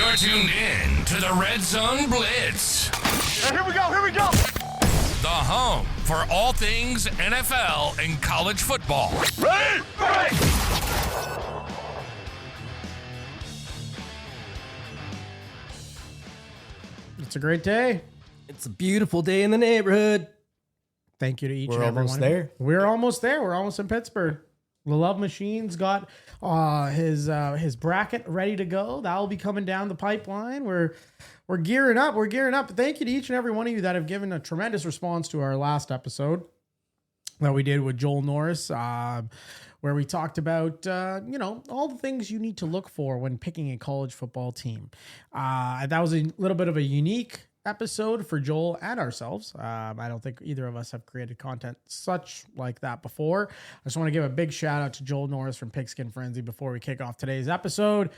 You're tuned in to the Red Zone Blitz. Here we go. The home for all things NFL and college football. Ready? It's a great day. It's a beautiful day in the neighborhood. Thank you to each We're and every almost one. there. We're almost there. We're almost in Pittsburgh. The Love Machine's got his bracket ready to go. That'll be coming down the pipeline. We're gearing up. We're gearing up. Thank you to each and every one of you that have given a tremendous response to our last episode that we did with Joel Norris, where we talked about all the things you need to look for when picking a college football team. That was a little bit of a unique episode for Joel and ourselves. I don't think either of us have created content such like that before. I just want to give a big shout out to Joel Norris from Pigskin Frenzy before we kick off today's episode.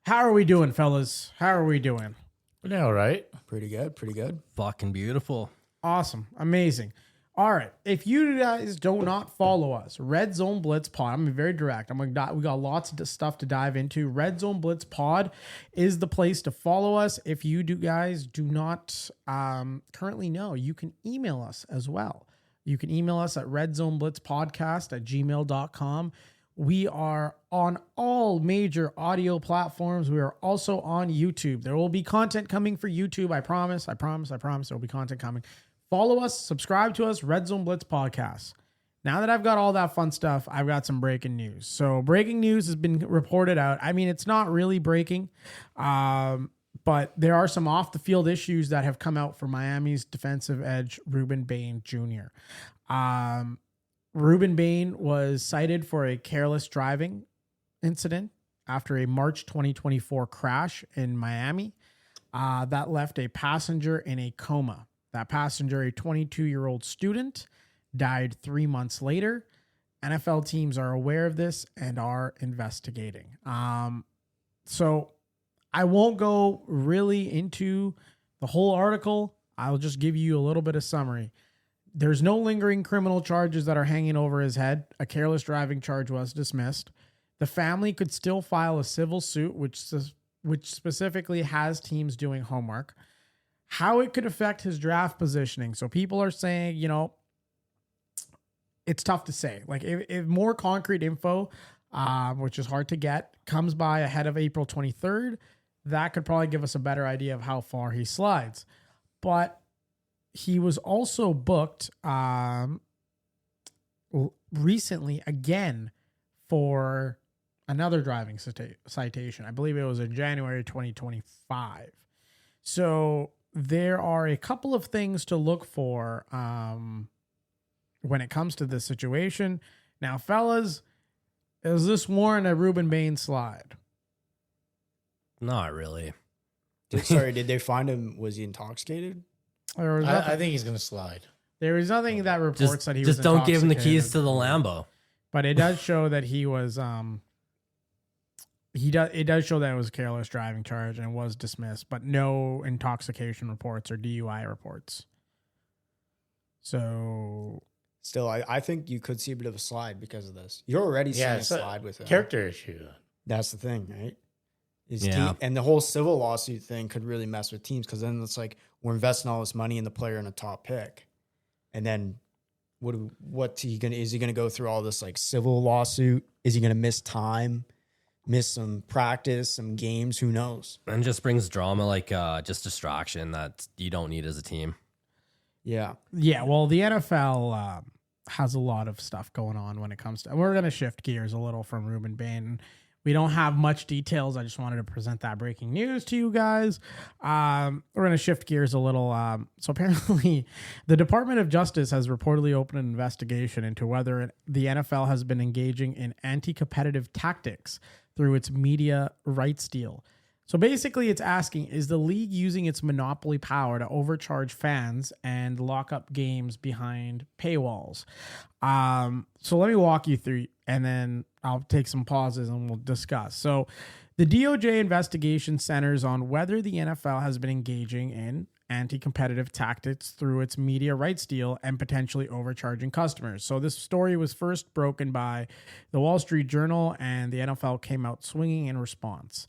How are we doing, fellas? How are we doing? Yeah, all right. Pretty good. Fucking beautiful. Awesome. Amazing. All right. If you guys do not follow us, Red Zone Blitz Pod, I'm gonna be very direct. We got lots of stuff to dive into. Red Zone Blitz Pod is the place to follow us. If you guys do not currently know, you can email us as well. You can email us at redzoneblitzpodcast@gmail.com. We are on all major audio platforms. We are also on YouTube. There will be content coming for YouTube. I promise. There will be content coming. Follow us, subscribe to us, Red Zone Blitz Podcast. Now that I've got all that fun stuff, I've got some breaking news. So breaking news has been reported out. I mean, it's not really breaking, but there are some off the field issues that have come out for Miami's defensive edge, Ruben Bain Jr. Ruben Bain was cited for a careless driving incident after a March 2024 crash in Miami that left a passenger in a coma. That passenger, a 22-year-old student, died 3 months later. NFL teams are aware of this and are investigating. So I won't go really into the whole article. I'll just give you a little bit of summary. There's no lingering criminal charges that are hanging over his head. A careless driving charge was dismissed. The family could still file a civil suit, which specifically has teams doing homework. How it could affect his draft positioning. So people are saying, it's tough to say. Like if more concrete info, which is hard to get, comes by ahead of April 23rd, that could probably give us a better idea of how far he slides. But he was also booked recently again for another driving citation. I believe it was in January 2025. So there are a couple of things to look for when it comes to this situation. Now, fellas, is this warrant a Ruben Bain slide? Not really. Did they find him? Was he intoxicated? I think he's going to slide. There is nothing that reports that he was just don't give him the keys intoxicated. to the Lambo. But it does show that he was it does show that it was a careless driving charge and was dismissed, but no intoxication reports or DUI reports. So Still, I think you could see a bit of a slide because of this. You're already seeing a it's a slide with him. character issue. That's the thing, right? Yeah. And the whole civil lawsuit thing could really mess with teams because then it's like we're investing all this money in the player in a top pick, and then what's he gonna? Is he gonna go through all this like civil lawsuit? Is he gonna miss time? Miss some practice, some games, who knows? And just brings drama like just distraction that you don't need as a team. Yeah. yeah, well, the NFL has a lot of stuff going on when it comes to. We're gonna shift gears a little from Ruben Bain. We don't have much details. I just wanted to present that breaking news to you guys. We're going to shift gears a little. So apparently the Department of Justice has reportedly opened an investigation into whether the NFL has been engaging in anti-competitive tactics through its media rights deal. So basically it's asking, is the league using its monopoly power to overcharge fans and lock up games behind paywalls? So let me walk you through, and then I'll take some pauses and we'll discuss. So the DOJ investigation centers on whether the NFL has been engaging in anti-competitive tactics through its media rights deal and potentially overcharging customers. So this story was first broken by the Wall Street Journal, and the NFL came out swinging in response.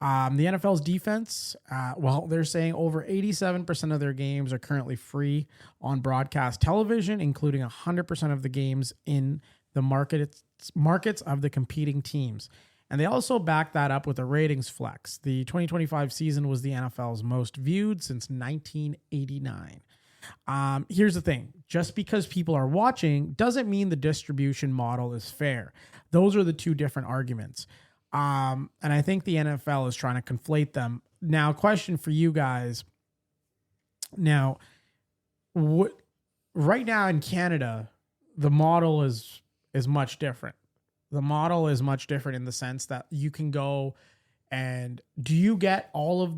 The NFL's defense, well, they're saying over 87% of their games are currently free on broadcast television, including 100% of the games in the markets of the competing teams. And they also back that up with a ratings flex. The 2025 season was the NFL's most viewed since 1989. Here's the thing. Just because people are watching doesn't mean the distribution model is fair. Those are the two different arguments. And I think the NFL is trying to conflate them. Now, question for you guys. Now, right now in Canada, the model is much different. The model is much different in the sense that you can go and do you get all of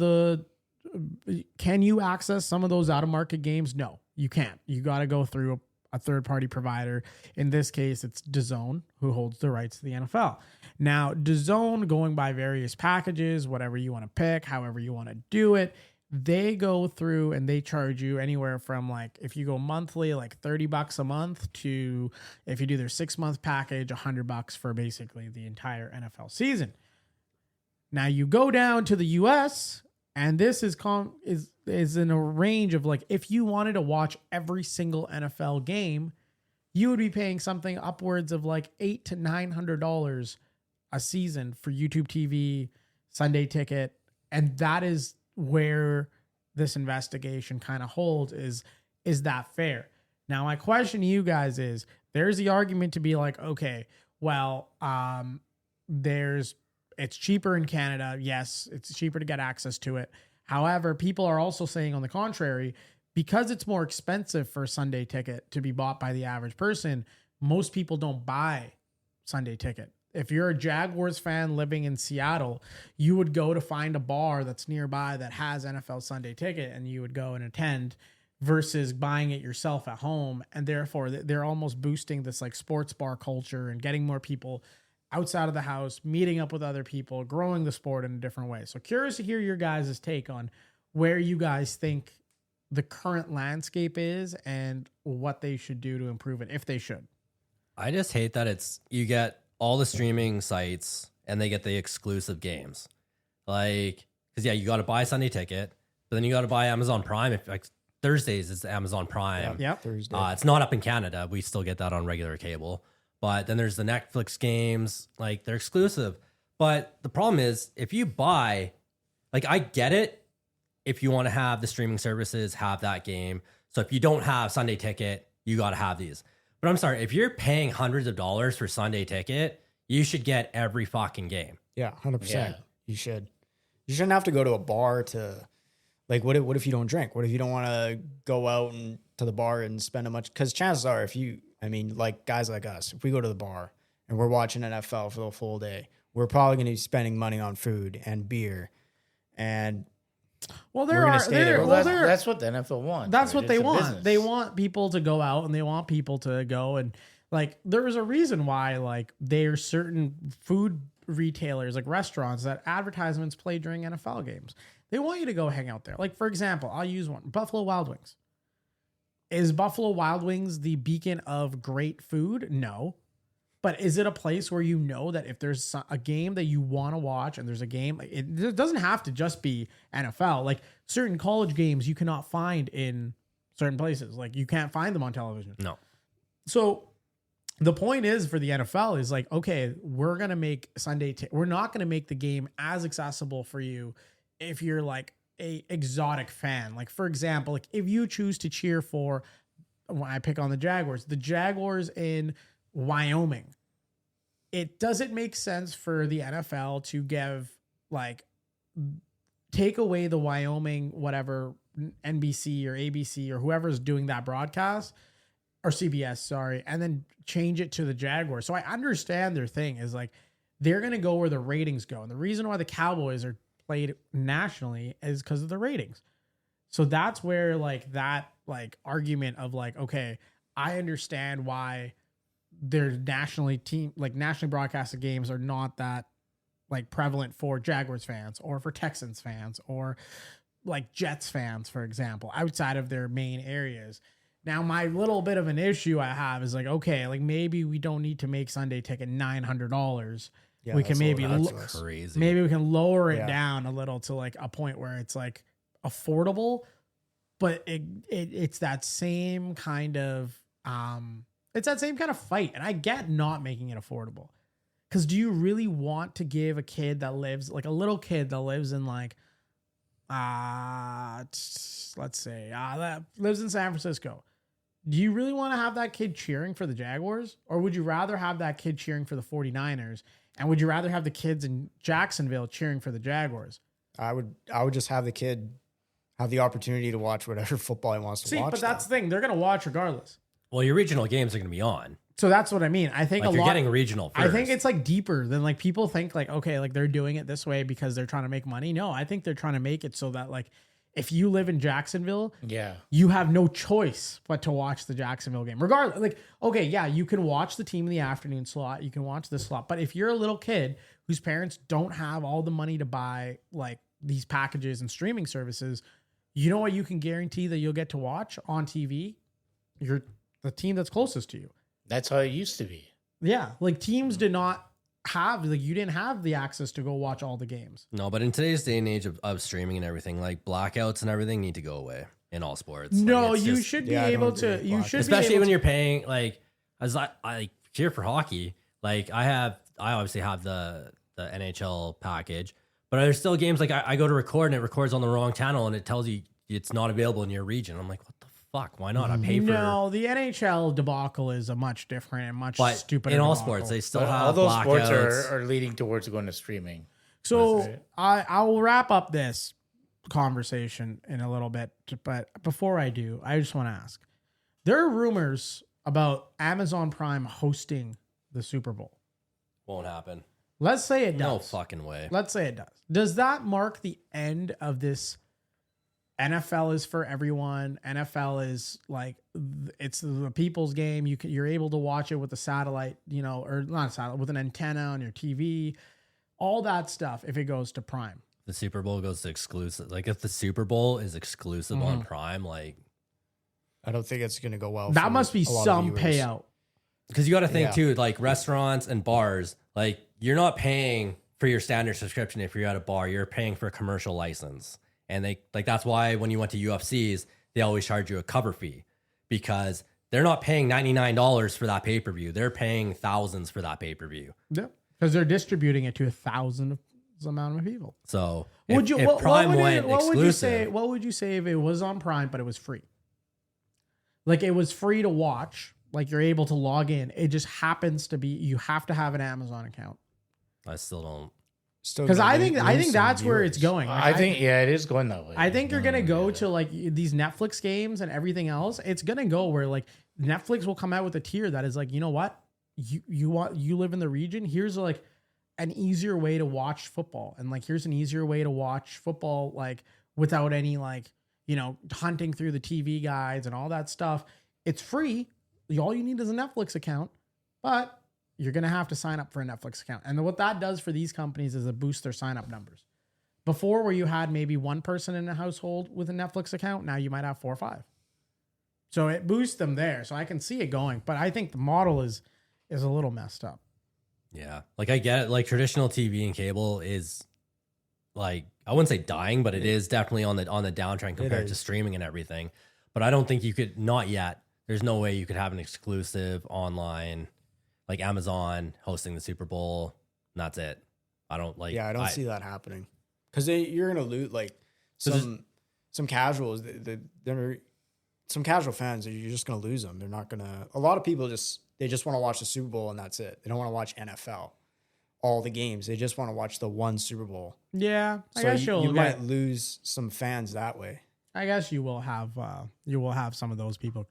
can you access some of those out of market games? No, you can't. You got to go through a third party provider. In this case, it's DAZN who holds the rights to the NFL. Now, DAZN, going by various packages, whatever you want to pick, however you want to do it, they go through and they charge you anywhere from, like, if you go monthly, like $30 a month, to if you do their 6-month package, $100 for basically the entire NFL season. Now you go down to the US, and this is in a range of, like, if you wanted to watch every single NFL game, you would be paying something upwards of like $800 to $900 a season for YouTube TV, Sunday Ticket, and that is where this investigation kind of holds. Is that fair? Now, my question to you guys is, there's the argument to be like, okay, well, it's cheaper in Canada. Yes, it's cheaper to get access to it. However, people are also saying, on the contrary, because it's more expensive for a Sunday Ticket to be bought by the average person, most people don't buy Sunday Ticket. If you're a Jaguars fan living in Seattle, you would go to find a bar that's nearby that has NFL Sunday Ticket, and you would go and attend, versus buying it yourself at home. And therefore, they're almost boosting this like sports bar culture and getting more people outside of the house, meeting up with other people, growing the sport in a different way. So curious to hear your guys' take on where you guys think the current landscape is and what they should do to improve it, if they should. I just hate that you get all the streaming sites and they get the exclusive games. Like, because yeah, you got to buy Sunday Ticket, but then you got to buy Amazon Prime. If like Thursdays is Amazon Prime. Yeah. Thursday. It's not up in Canada. We still get that on regular cable. But then there's the Netflix games, like they're exclusive. But the problem is, if you buy, like, I get it if you want to have the streaming services have that game. So if you don't have Sunday Ticket, you got to have these. But I'm sorry, if you're paying hundreds of dollars for Sunday Ticket, you should get every fucking game. Yeah, 100%. You should. You shouldn't have to go to a bar to, like, what if you don't drink? What if you don't want to go out and to the bar and spend because chances are, like guys like us, if we go to the bar and we're watching NFL for the full day, we're probably going to be spending money on food and beer. And that's what the NFL wants. That's right? what they want. Business. They want people to go out, and they want people to go, and like there is a reason why like there's certain food retailers, like restaurants, that advertisements play during NFL games. They want you to go hang out there. Like, for example, I'll use one: Buffalo Wild Wings. Is Buffalo Wild Wings the beacon of great food? No. But is it a place where you know that if there's a game that you want to watch, and there's a game, it doesn't have to just be NFL. Like, certain college games you cannot find in certain places. Like, you can't find them on television. No. So the point is, for the NFL is like, okay, we're going to make we're not going to make the game as accessible for you if you're like a exotic fan. Like, for example, like if you choose to cheer for, when I pick on the Jaguars in Wyoming, it doesn't make sense for the NFL to take away the Wyoming, whatever, NBC or ABC or whoever's doing that broadcast, or CBS, sorry, and then change it to the Jaguars. So I understand their thing is like, they're going to go where the ratings go. And the reason why the Cowboys are played nationally is because of the ratings. So that's where like that like argument of like, okay, I understand why their nationally broadcasted games are not that like prevalent for Jaguars fans or for Texans fans or like Jets fans, for example, outside of their main areas. Now, my little bit of an issue I have is like, okay, like maybe we don't need to make Sunday Ticket $900 Yeah, we can that's a maybe little lo- ridiculous. Crazy. maybe we can lower it Yeah. down a little to like a point where it's like affordable, but it's that same kind of it's that same kind of fight. And I get not making it affordable. Because do you really want to give a kid that lives like a little kid that lives in like let's say that lives in San Francisco? Do you really want to have that kid cheering for the Jaguars? Or would you rather have that kid cheering for the 49ers? And would you rather have the kids in Jacksonville cheering for the Jaguars? I would just have the kid have the opportunity to watch whatever football he wants to See, watch. but that's the thing. They're going to watch regardless. Well, your regional games are going to be on. So that's what I mean. I think Like a you're lot. getting regional first. I think it's like deeper than like people think like, okay, like they're doing it this way because they're trying to make money. No, I think they're trying to make it so that like if you live in Jacksonville, Yeah. you have no choice but to watch the Jacksonville game. Regardless, like, okay, yeah, you can watch the team in the afternoon slot, you can watch this slot. But if you're a little kid whose parents don't have all the money to buy like these packages and streaming services, you know what you can guarantee that you'll get to watch on TV? The team that's closest to you. That's how it used to be. Yeah, like teams did not have like you didn't have the access to go watch all the games. No, but in today's day and age of streaming and everything, like blackouts and everything need to go away in all sports. No, Like, it's you just- should be Yeah, I don't able agree to. with You black. should, especially be able when to, you're paying like as I cheer for hockey. Like I obviously have the NHL package, but there's still games like I go to record and it records on the wrong channel and it tells you it's not available in your region. I'm like, what the fuck? Why not? I pay for No, the NHL debacle is a much different and much but stupider. in all debacle. sports they still But have all those blackouts. sports are leading towards going to streaming. So That's it. I will wrap up this conversation in a little bit, but before I do, I just want to ask: there are rumors about Amazon Prime hosting the Super Bowl. Won't happen. Let's say it does. No fucking way. Let's say it does. Does that mark the end of this? NFL is for everyone. NFL is like it's the people's game. You're able to watch it with a satellite, or not a satellite, with an antenna on your TV. All that stuff. If it goes to Prime, The Super Bowl goes to exclusive. Like if the Super Bowl is exclusive Mm-hmm. on Prime, like I don't think it's going to go well. that for must be a lot of some viewers. payout. because you got to think Yeah. too, like restaurants and bars, like you're not paying for your standard subscription if you're at a bar. You're paying for a commercial license, and they like that's why when you went to UFCs, they always charge you a cover fee because they're not paying $99 for that pay per view. They're paying thousands for that pay per view. Yeah, because they're distributing it to 1,000 amount of people. So Would you? if What Prime would went what would you say? exclusive, What would you say if it was on Prime but it was free? Like it was free to watch. Like you're able to log in. It just happens to be you have to have an Amazon account. I still don't. Still Because gonna I think lose some that's where it's viewers. going. Like, I think, yeah, it is going that way. I think you're gonna go to like these Netflix games and everything else. It's gonna go where like Netflix will come out with a tier that is like, you know what, you live in the region. Here's like an easier way to watch football, and like here's an easier way to watch football like without any like hunting through the TV guides and all that stuff. It's free. All you need is a Netflix account, but you're going to have to sign up for a Netflix account. And what that does for these companies is it boosts their sign up numbers. Before, where you had maybe one person in a household with a Netflix account, now you might have 4 or 5. So it boosts them there. So I can see it going, but I think the model is a little messed up. Yeah, like I get it. Like traditional TV and cable is like I wouldn't say dying, but it is definitely on the downtrend compared to is. streaming and everything. But I don't think you could not yet. There's no way you could have an exclusive online like Amazon hosting the Super Bowl. And that's it. I don't like. Yeah, I don't see that happening because you're gonna lose like So some casuals. They're some casual fans. You're just gonna lose them. They're not gonna. A lot of people just want to watch the Super Bowl and that's it. They don't want to watch NFL, all the games. They just want to watch the one Super Bowl. Yeah, I So guess you might lose some fans that way. I guess you will have some of those people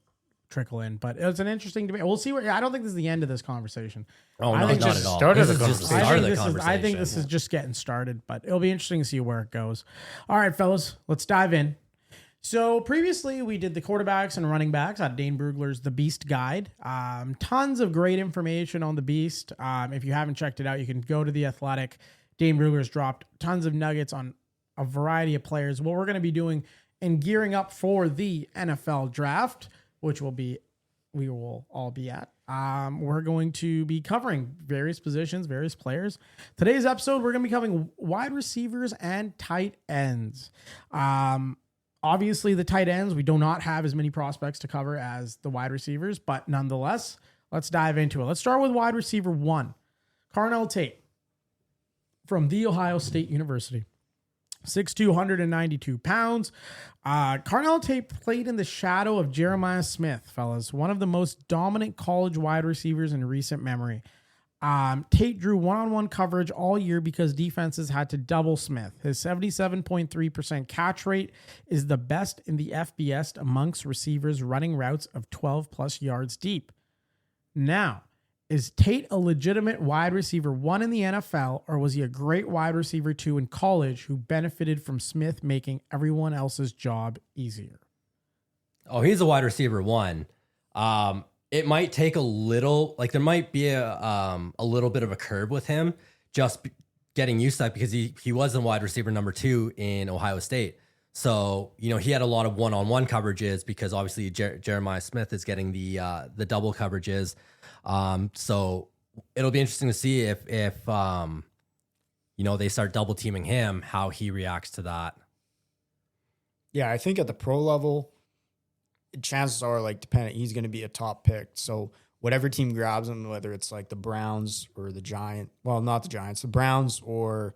trickle in, but it's an interesting debate. We'll see I don't think this is the end of this conversation. Oh, I no, think not just at all. started This the is just the conversation. start of the I conversation. think this is just getting started, but it'll be interesting to see where it goes. All right, fellas, let's dive in. So previously we did the quarterbacks and running backs at Dane Brugler's The Beast Guide. Tons of great information on The Beast. If you haven't checked it out, you can go to The Athletic. Dane Brugler's dropped tons of nuggets on a variety of players. What we're going to be doing and gearing up for the NFL draft, which we will all be at. we're going to be covering various positions, various players. Today's episode, we're going to be covering wide receivers and tight ends. Obviously, the tight ends, we do not have as many prospects to cover as the wide receivers, but nonetheless, let's dive into it. Let's start with wide receiver 1, Carnell Tate from The Ohio State University. 6'2", 192 pounds. Carnell Tate played in the shadow of Jeremiah Smith, fellas, one of the most dominant college wide receivers in recent memory. Tate drew one-on-one coverage all year because defenses had to double Smith. His 77.3% catch rate is the best in the FBS amongst receivers running routes of 12-plus yards deep. Now, is Tate a legitimate wide receiver 1 in the NFL, or was he a great wide receiver 2 in college who benefited from Smith making everyone else's job easier? Oh, he's a wide receiver 1. It might take a little, like there might be a little bit of a curve with him just getting used to that because he was a wide receiver number 2 in Ohio State. So, you know, he had a lot of one-on-one coverages because obviously Jeremiah Smith is getting the double coverages. So it'll be interesting to see if you know, they start double teaming him, how he reacts to that. Yeah, I think at the pro level, chances are like dependent, he's going to be a top pick. So whatever team grabs him, whether it's like the Browns or the Giants, well, not the Giants, the Browns or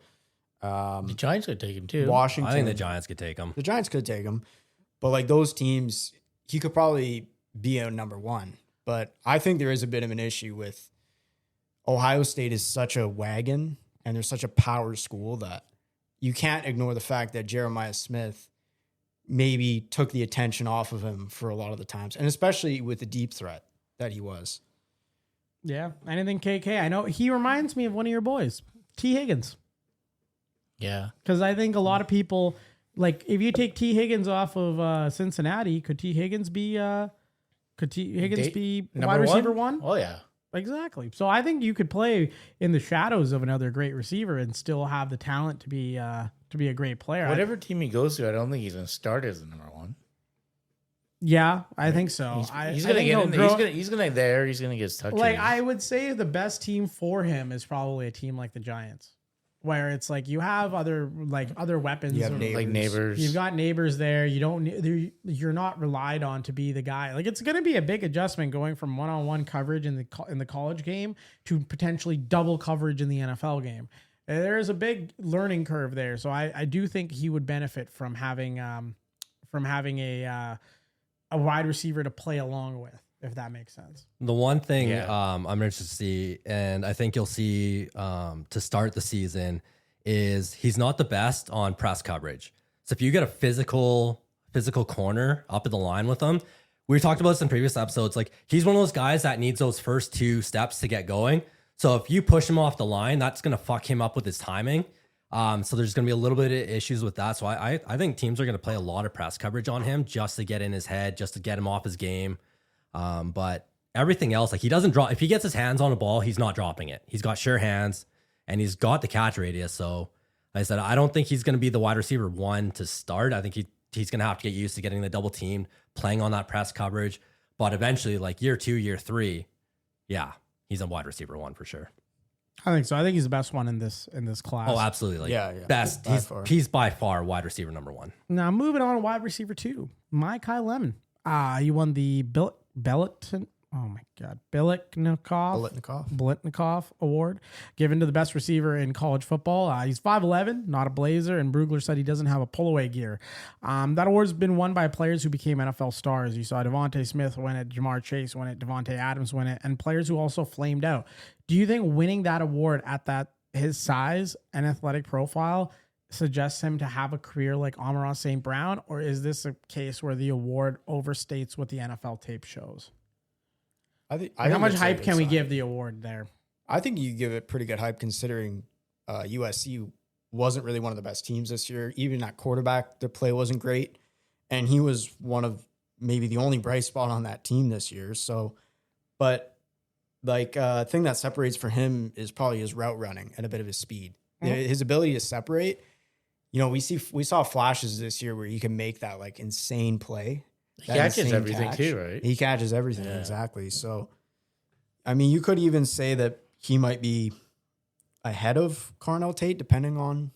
The Giants could take him too. Washington. I think the Giants could take him. The Giants could take him, but like those teams, he could probably be a number 1. But I think there is a bit of an issue with Ohio State is such a wagon and they're such a power school that you can't ignore the fact that Jeremiah Smith maybe took the attention off of him for a lot of the times, and especially with the deep threat that he was. Yeah. Anything KK? I know he reminds me of one of your boys, T. Higgins. Yeah. Because I think a lot of people, like, if you take T. Higgins off of Cincinnati, could T. Higgins be wide receiver 1? Oh, yeah. Exactly. So I think you could play in the shadows of another great receiver and still have the talent to be a great player. Whatever team he goes to, I don't think he's going to start as the number 1. Yeah, I think so. He's going to get in there. He's going to get his touches. Like, I would say the best team for him is probably a team like the Giants, where it's like you have other weapons. You have like neighbors. You've got neighbors there. You're not relied on to be the guy. Like, it's going to be a big adjustment going from one-on-one coverage in the college game to potentially double coverage in the NFL game. There is a big learning curve there. So I do think he would benefit from having a wide receiver to play along with, if that makes sense. The one thing I'm interested to see, and I think you'll see to start the season, is he's not the best on press coverage. So if you get a physical corner up at the line with him, we talked about this in previous episodes, like he's one of those guys that needs those first 2 steps to get going. So if you push him off the line, that's going to fuck him up with his timing. So there's going to be a little bit of issues with that. So I think teams are going to play a lot of press coverage on him just to get in his head, just to get him off his game. But everything else, like he doesn't drop. If he gets his hands on a ball, he's not dropping it. He's got sure hands and he's got the catch radius. So like I said, I don't think he's going to be the wide receiver 1 to start. I think he's going to have to get used to getting the double team, playing on that press coverage. But eventually, like year 2, year 3, yeah, he's a wide receiver 1 for sure. I think so. I think he's the best one in this class. Oh, absolutely. Yeah. Best. He's by far wide receiver number 1. Now moving on to wide receiver 2, Makai Lemon. He won the Biletnikoff Award, given to the best receiver in college football. He's 5'11", not a Blazer, and Brugler said he doesn't have a pull-away gear. That award's been won by players who became NFL stars. You saw Devontae Smith win it, Jamar Chase win it, Devontae Adams win it, and players who also flamed out. Do you think winning that award at his size and athletic profile suggests him to have a career like Amon-Ra St. Brown, or is this a case where the award overstates what the NFL tape shows? How much hype can we give the award there? I think you give it pretty good hype considering USC wasn't really one of the best teams this year. Even at quarterback, their play wasn't great. And he was one of maybe the only bright spot on that team this year. So, but like thing that separates for him is probably his route running and a bit of his speed. Mm-hmm. His ability to separate. You know, we saw flashes this year where he can make that like insane play. He catches everything too, right? He catches everything, exactly. So I mean, you could even say that he might be ahead of Carnell Tate, depending on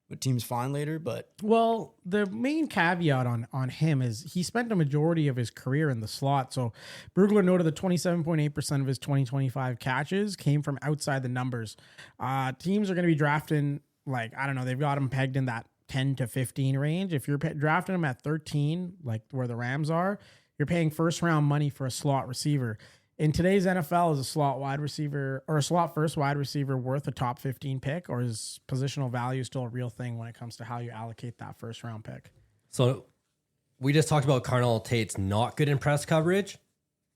what teams find later. But Well, the main caveat on him is he spent a majority of his career in the slot. So Brugler noted that 27.8% of his 2025 catches came from outside the numbers. Teams are going to be drafting, like, I don't know, they've got him pegged in that 10 to 15 range. If you're drafting him at 13, like where the Rams are, you're paying first round money for a slot receiver. In today's NFL, is a slot wide receiver or a slot first wide receiver worth a top 15 pick, or is positional value still a real thing when it comes to how you allocate that first round pick? So we just talked about Carnell Tate's not good in press coverage.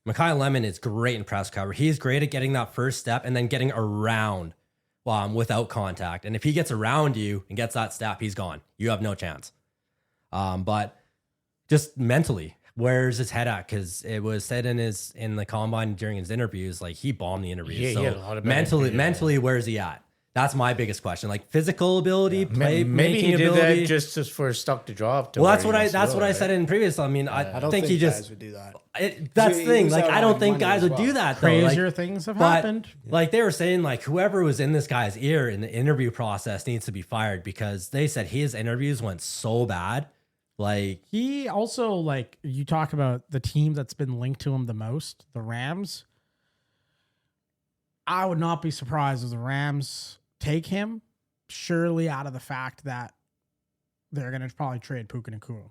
Makai Lemon is great in press coverage. He's great at getting that first step and then getting around without contact. And if he gets around you and gets that step, he's gone. You have no chance. But just mentally, where's his head at? Because it was said in the combine during his interviews, like he bombed the interviews. Yeah, so he had a lot of mentally, where's he at? That's my biggest question. Like physical ability, Maybe making he did ability. that just for stock to drop. To Well, where that's what I said in previous. I mean, I I don't think think he guys just would do that. that's the He thing. was Like out I don't on think Monday guys as would well. do that. Though. Crazier Like, things have but, happened. like they were saying, like whoever was in this guy's ear in the interview process needs to be fired because they said his interviews went so bad. Like He also, like, you talk about the team that's been linked to him the most, the Rams. I would not be surprised if the Rams take him, surely out of the fact that they're going to probably trade Puka Nacua.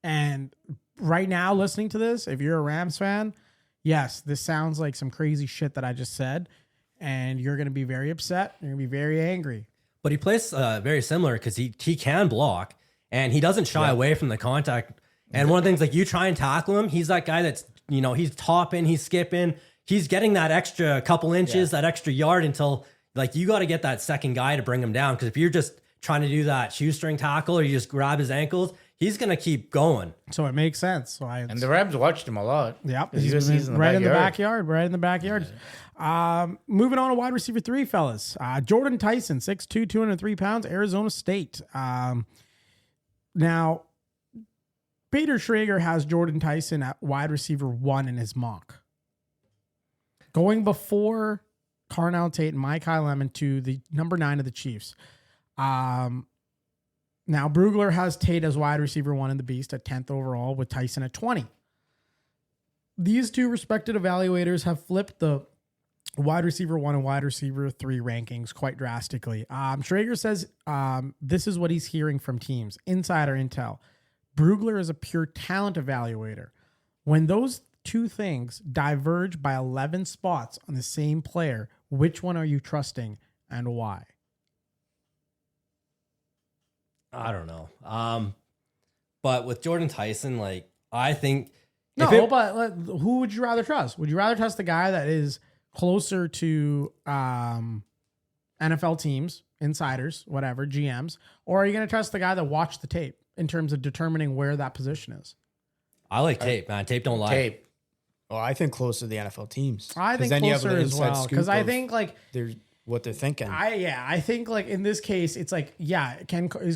And right now, listening to this, if you're a Rams fan, yes, this sounds like some crazy shit that I just said, and you're going to be very upset. You're going to be very angry. But he plays very similar because he can block and he doesn't shy away from the contact. And one of the things, like you try and tackle him, he's that guy that's, you know, he's topping, he's skipping, he's getting that extra couple inches, that extra yard until like you got to get that second guy to bring him down. Because if you're just trying to do that shoestring tackle or you just grab his ankles, he's going to keep going. So it makes sense. So And the Rams watched him a lot. Yep, He's in the right backyard. right in the backyard. Moving on to wide receiver 3, fellas. Jordyn Tyson, 6'2", 203 pounds, Arizona State. Now, Bader Schrager has Jordyn Tyson at wide receiver 1 in his mock, going before Carnell Tate and Makai Lemon to the number 9 of the Chiefs. Now, Brugler has Tate as wide receiver 1 in the Beast at 10th overall with Tyson at 20. These two respected evaluators have flipped the wide receiver 1 and wide receiver 3 rankings quite drastically. Schrager says this is what he's hearing from teams. Insider intel. Brugler is a pure talent evaluator. When those two things diverge by 11 spots on the same player, which one are you trusting and why? I don't know. But with Jordyn Tyson, like I think Who would you rather trust? Would you rather trust the guy that is closer to NFL teams, insiders, whatever, GMs, or are you going to trust the guy that watched the tape in terms of determining where that position is? I like tape, man. Tape don't lie. Tape. Well, I think closer to the NFL teams. I think then you have closer the as inside well scoop because I of think like what they're thinking. I think like in this case it's like is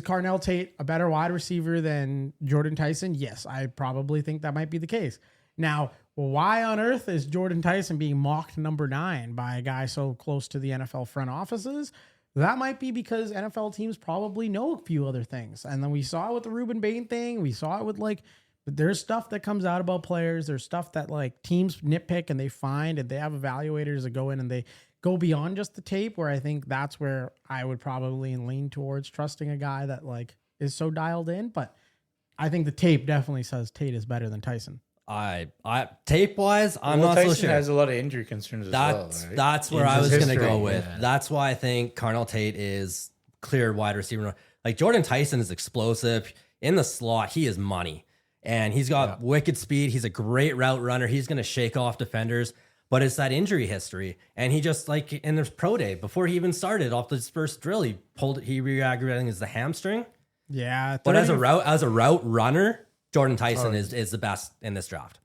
Carnell Tate a better wide receiver than Jordyn Tyson? Yes, I probably think that might be the case. Now, why on earth is Jordyn Tyson being mocked number 9 by a guy so close to the NFL front offices? That might be because NFL teams probably know a few other things. And then we saw it with the Ruben Bain thing. We saw it with like, there's stuff that comes out about players. There's stuff that like teams nitpick and they find, and they have evaluators that go in and they go beyond just the tape, where I think that's where I would probably lean towards trusting a guy that like is so dialed in. But I think the tape definitely says Tate is better than Tyson. I tape wise, I'm not Tyson so sure. has a lot of injury concerns as well. Right? That's where In I his was going to history, go with. yeah. That's why I think Carnell Tate is clear wide receiver. Like Jordyn Tyson is explosive in the slot. He is money, and he's got wicked speed. He's a great route runner. He's going to shake off defenders. But it's that injury history, and he just like in his pro day before he even started off his first drill, he re-aggravating his the hamstring. Yeah, But as a route runner, Jordyn Tyson is the best in this draft.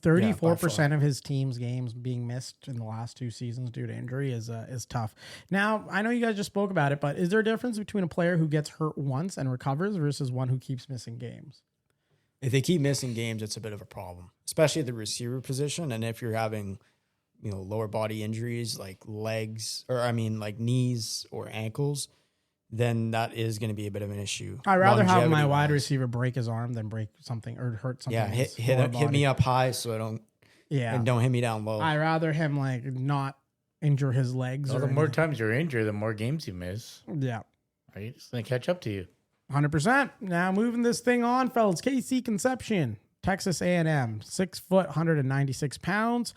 34% of his team's games being missed in the last 2 seasons due to injury is tough. Now, I know you guys just spoke about it, but is there a difference between a player who gets hurt once and recovers versus one who keeps missing games? If they keep missing games, it's a bit of a problem, especially at the receiver position. And if you're having lower body injuries like like knees or ankles, then that is going to be a bit of an issue. I'd rather have my wide longevity-wise. receiver break his arm than break something or hurt something. Yeah, in his hit lower me body. up high so I don't Yeah, and don't hit me down low. I'd rather him like not injure his legs. Well, or the more anything. times you're injured, the more games you miss. Yeah. Right? It's going to catch up to you. 100%. Now moving this thing on, fellas. KC Conception, Texas A&M, 6 foot, 196 pounds.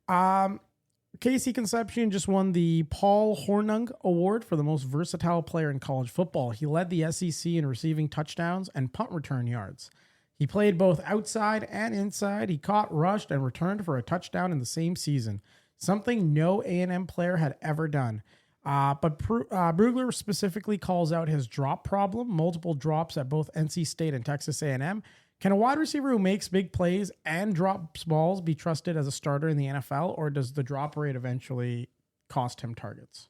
KC Conception just won the Paul Hornung Award for the most versatile player in college football. He led the SEC in receiving touchdowns and punt return yards. He played both outside and inside. He caught, rushed, and returned for a touchdown in the same season, something no A&M player had ever done. But Brugler specifically calls out his drop problem, multiple drops at both NC State and Texas A&M. Can a wide receiver who makes big plays and drops balls be trusted as a starter in the NFL, or does the drop rate eventually cost him targets?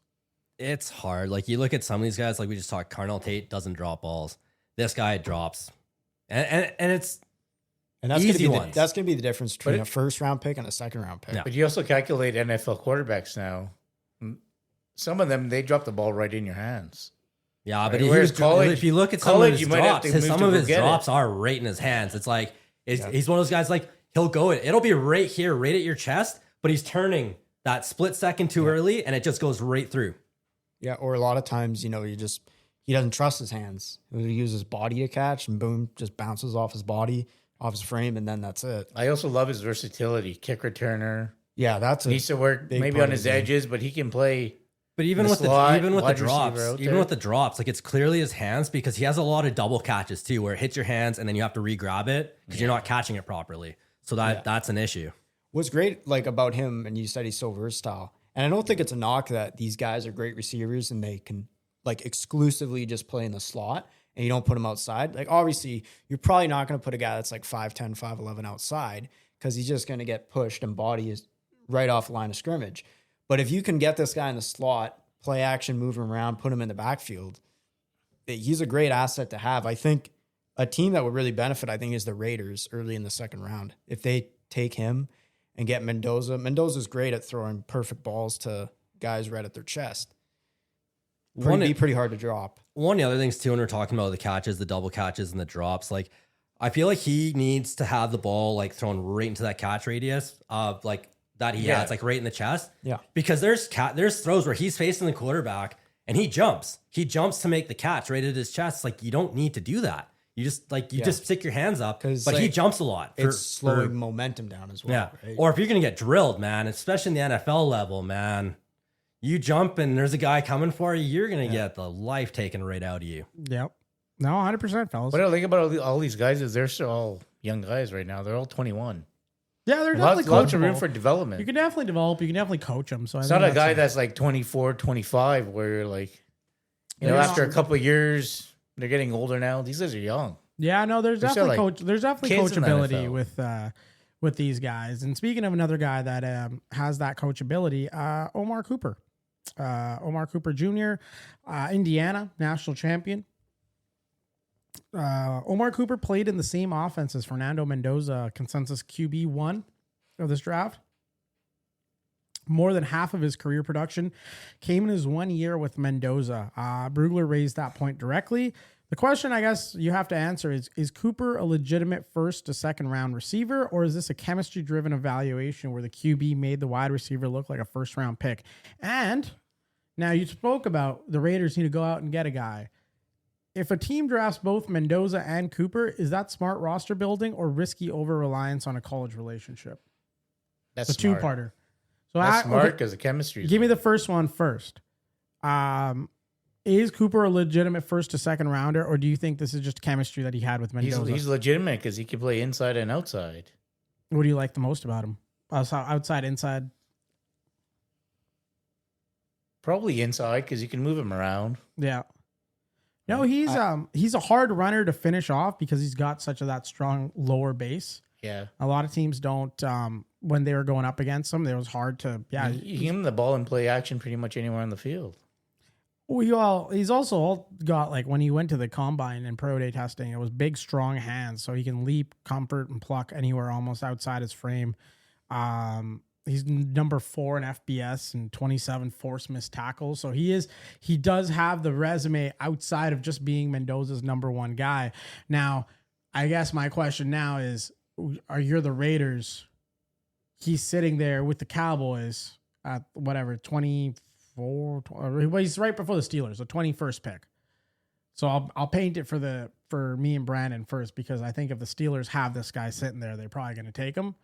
It's hard. Like you look at some of these guys, like we just talked, Carnell Tate doesn't drop balls. This guy drops. And it's that's easy gonna be ones. that's going to be the difference between But a first round pick and a second round pick. Yeah. But you also calculate NFL quarterbacks now. Some of them, they drop the ball right in your hands. Yeah, but Right, whereas if you look at some of college, his you might have drops, to move some to of go his get drops it. are right in his hands. It's like he's one of those guys like he'll go it. It'll be right here, right at your chest, but he's turning that split second too early, and it just goes right through. Yeah, or a lot of times, he doesn't trust his hands. He uses his body to catch, and boom, just bounces off his body, off his frame, and then that's it. I also love his versatility. Kick returner. Yeah, that's Needs to work big maybe part on of his the game. edges, but he can play. But even The with slot, the wide receiver out there. drops, like it's clearly his hands because he has a lot of double catches too, where it hits your hands and then you have to re-grab it because you're not catching it properly. So that's an issue. What's great about him, and you said he's so versatile, and I don't think it's a knock that these guys are great receivers and they can exclusively just play in the slot and you don't put them outside. Like obviously, you're probably not going to put a guy that's like 5'10", 5'11" outside because he's just going to get pushed and body is right off the line of scrimmage. But if you can get this guy in the slot, play action, move him around, put him in the backfield, he's a great asset to have. I think a team that would really benefit, is the Raiders early in the second round. If they take him and get Mendoza. Mendoza's great at throwing perfect balls to guys right at their chest. Be pretty hard to drop. One of the other things too, when we're talking about the catches, the double catches, and the drops, like I feel like he needs to have the ball like thrown right into that catch radius of like that he has, like right in the chest. Yeah. Because there's throws where he's facing the quarterback and he jumps. He jumps to make the catch right at his chest. Like you don't need to do that. You just just stick your hands up. But he jumps a lot. It's slowing momentum down as well. Yeah. Right? Or if you're gonna get drilled, man, especially in the NFL level, man, you jump and there's a guy coming for you, you're gonna get the life taken right out of you. Yep. No, 100%, fellas. What I like about all these guys is they're still all young guys right now. They're all 21. Yeah, they're definitely Lots of coachable. room for development. You can definitely develop. You can definitely coach them. So It's not a guy that's like 24, 25, where you're like, after a couple of years, they're getting older now. These guys are young. Yeah, no, there's They're still, definitely there's definitely kids in the coachability NFL. with these guys. And speaking of another guy that has that coachability, Omar Cooper. Omar Cooper Jr., Indiana national champion. Omar Cooper played in the same offense as Fernando Mendoza, consensus QB1 of this draft. More than half of his career production came in his 1 year with Mendoza. Brugler raised that point directly. The question I guess you have to answer is Cooper a legitimate first to second round receiver, or is this a chemistry driven evaluation where the QB made the wide receiver look like a first round pick? And now you spoke about the Raiders need to go out and get a guy. If a team drafts both Mendoza and Cooper, is that smart roster building or risky over reliance on a college relationship? That's a smart. two-parter. So That's smart because the chemistry. Give me the first one first. Is Cooper a legitimate first to second rounder, or do you think this is just chemistry that he had with Mendoza? He's legitimate because he can play inside and outside. What do you like the most about him? Outside, inside? Probably inside because you can move him around. Yeah. No, he's a hard runner to finish off because he's got such that strong lower base. Yeah. A lot of teams don't. When they were going up against him, it was hard to. Yeah, You give him the ball and play action pretty much anywhere on the field. He's also got, like, when he went to the combine and pro day testing, it was big, strong hands, so he can leap, comfort, and pluck anywhere almost outside his frame. He's number 4 in FBS and 27 forced missed tackles. So he does have the resume outside of just being Mendoza's number 1 guy. Now, I guess my question now is, are you the Raiders? He's sitting there with the Cowboys at whatever, 24, well, he's right before the Steelers, the 21st pick. So I'll paint it for me and Brandon first, because I think if the Steelers have this guy sitting there, they're probably going to take him.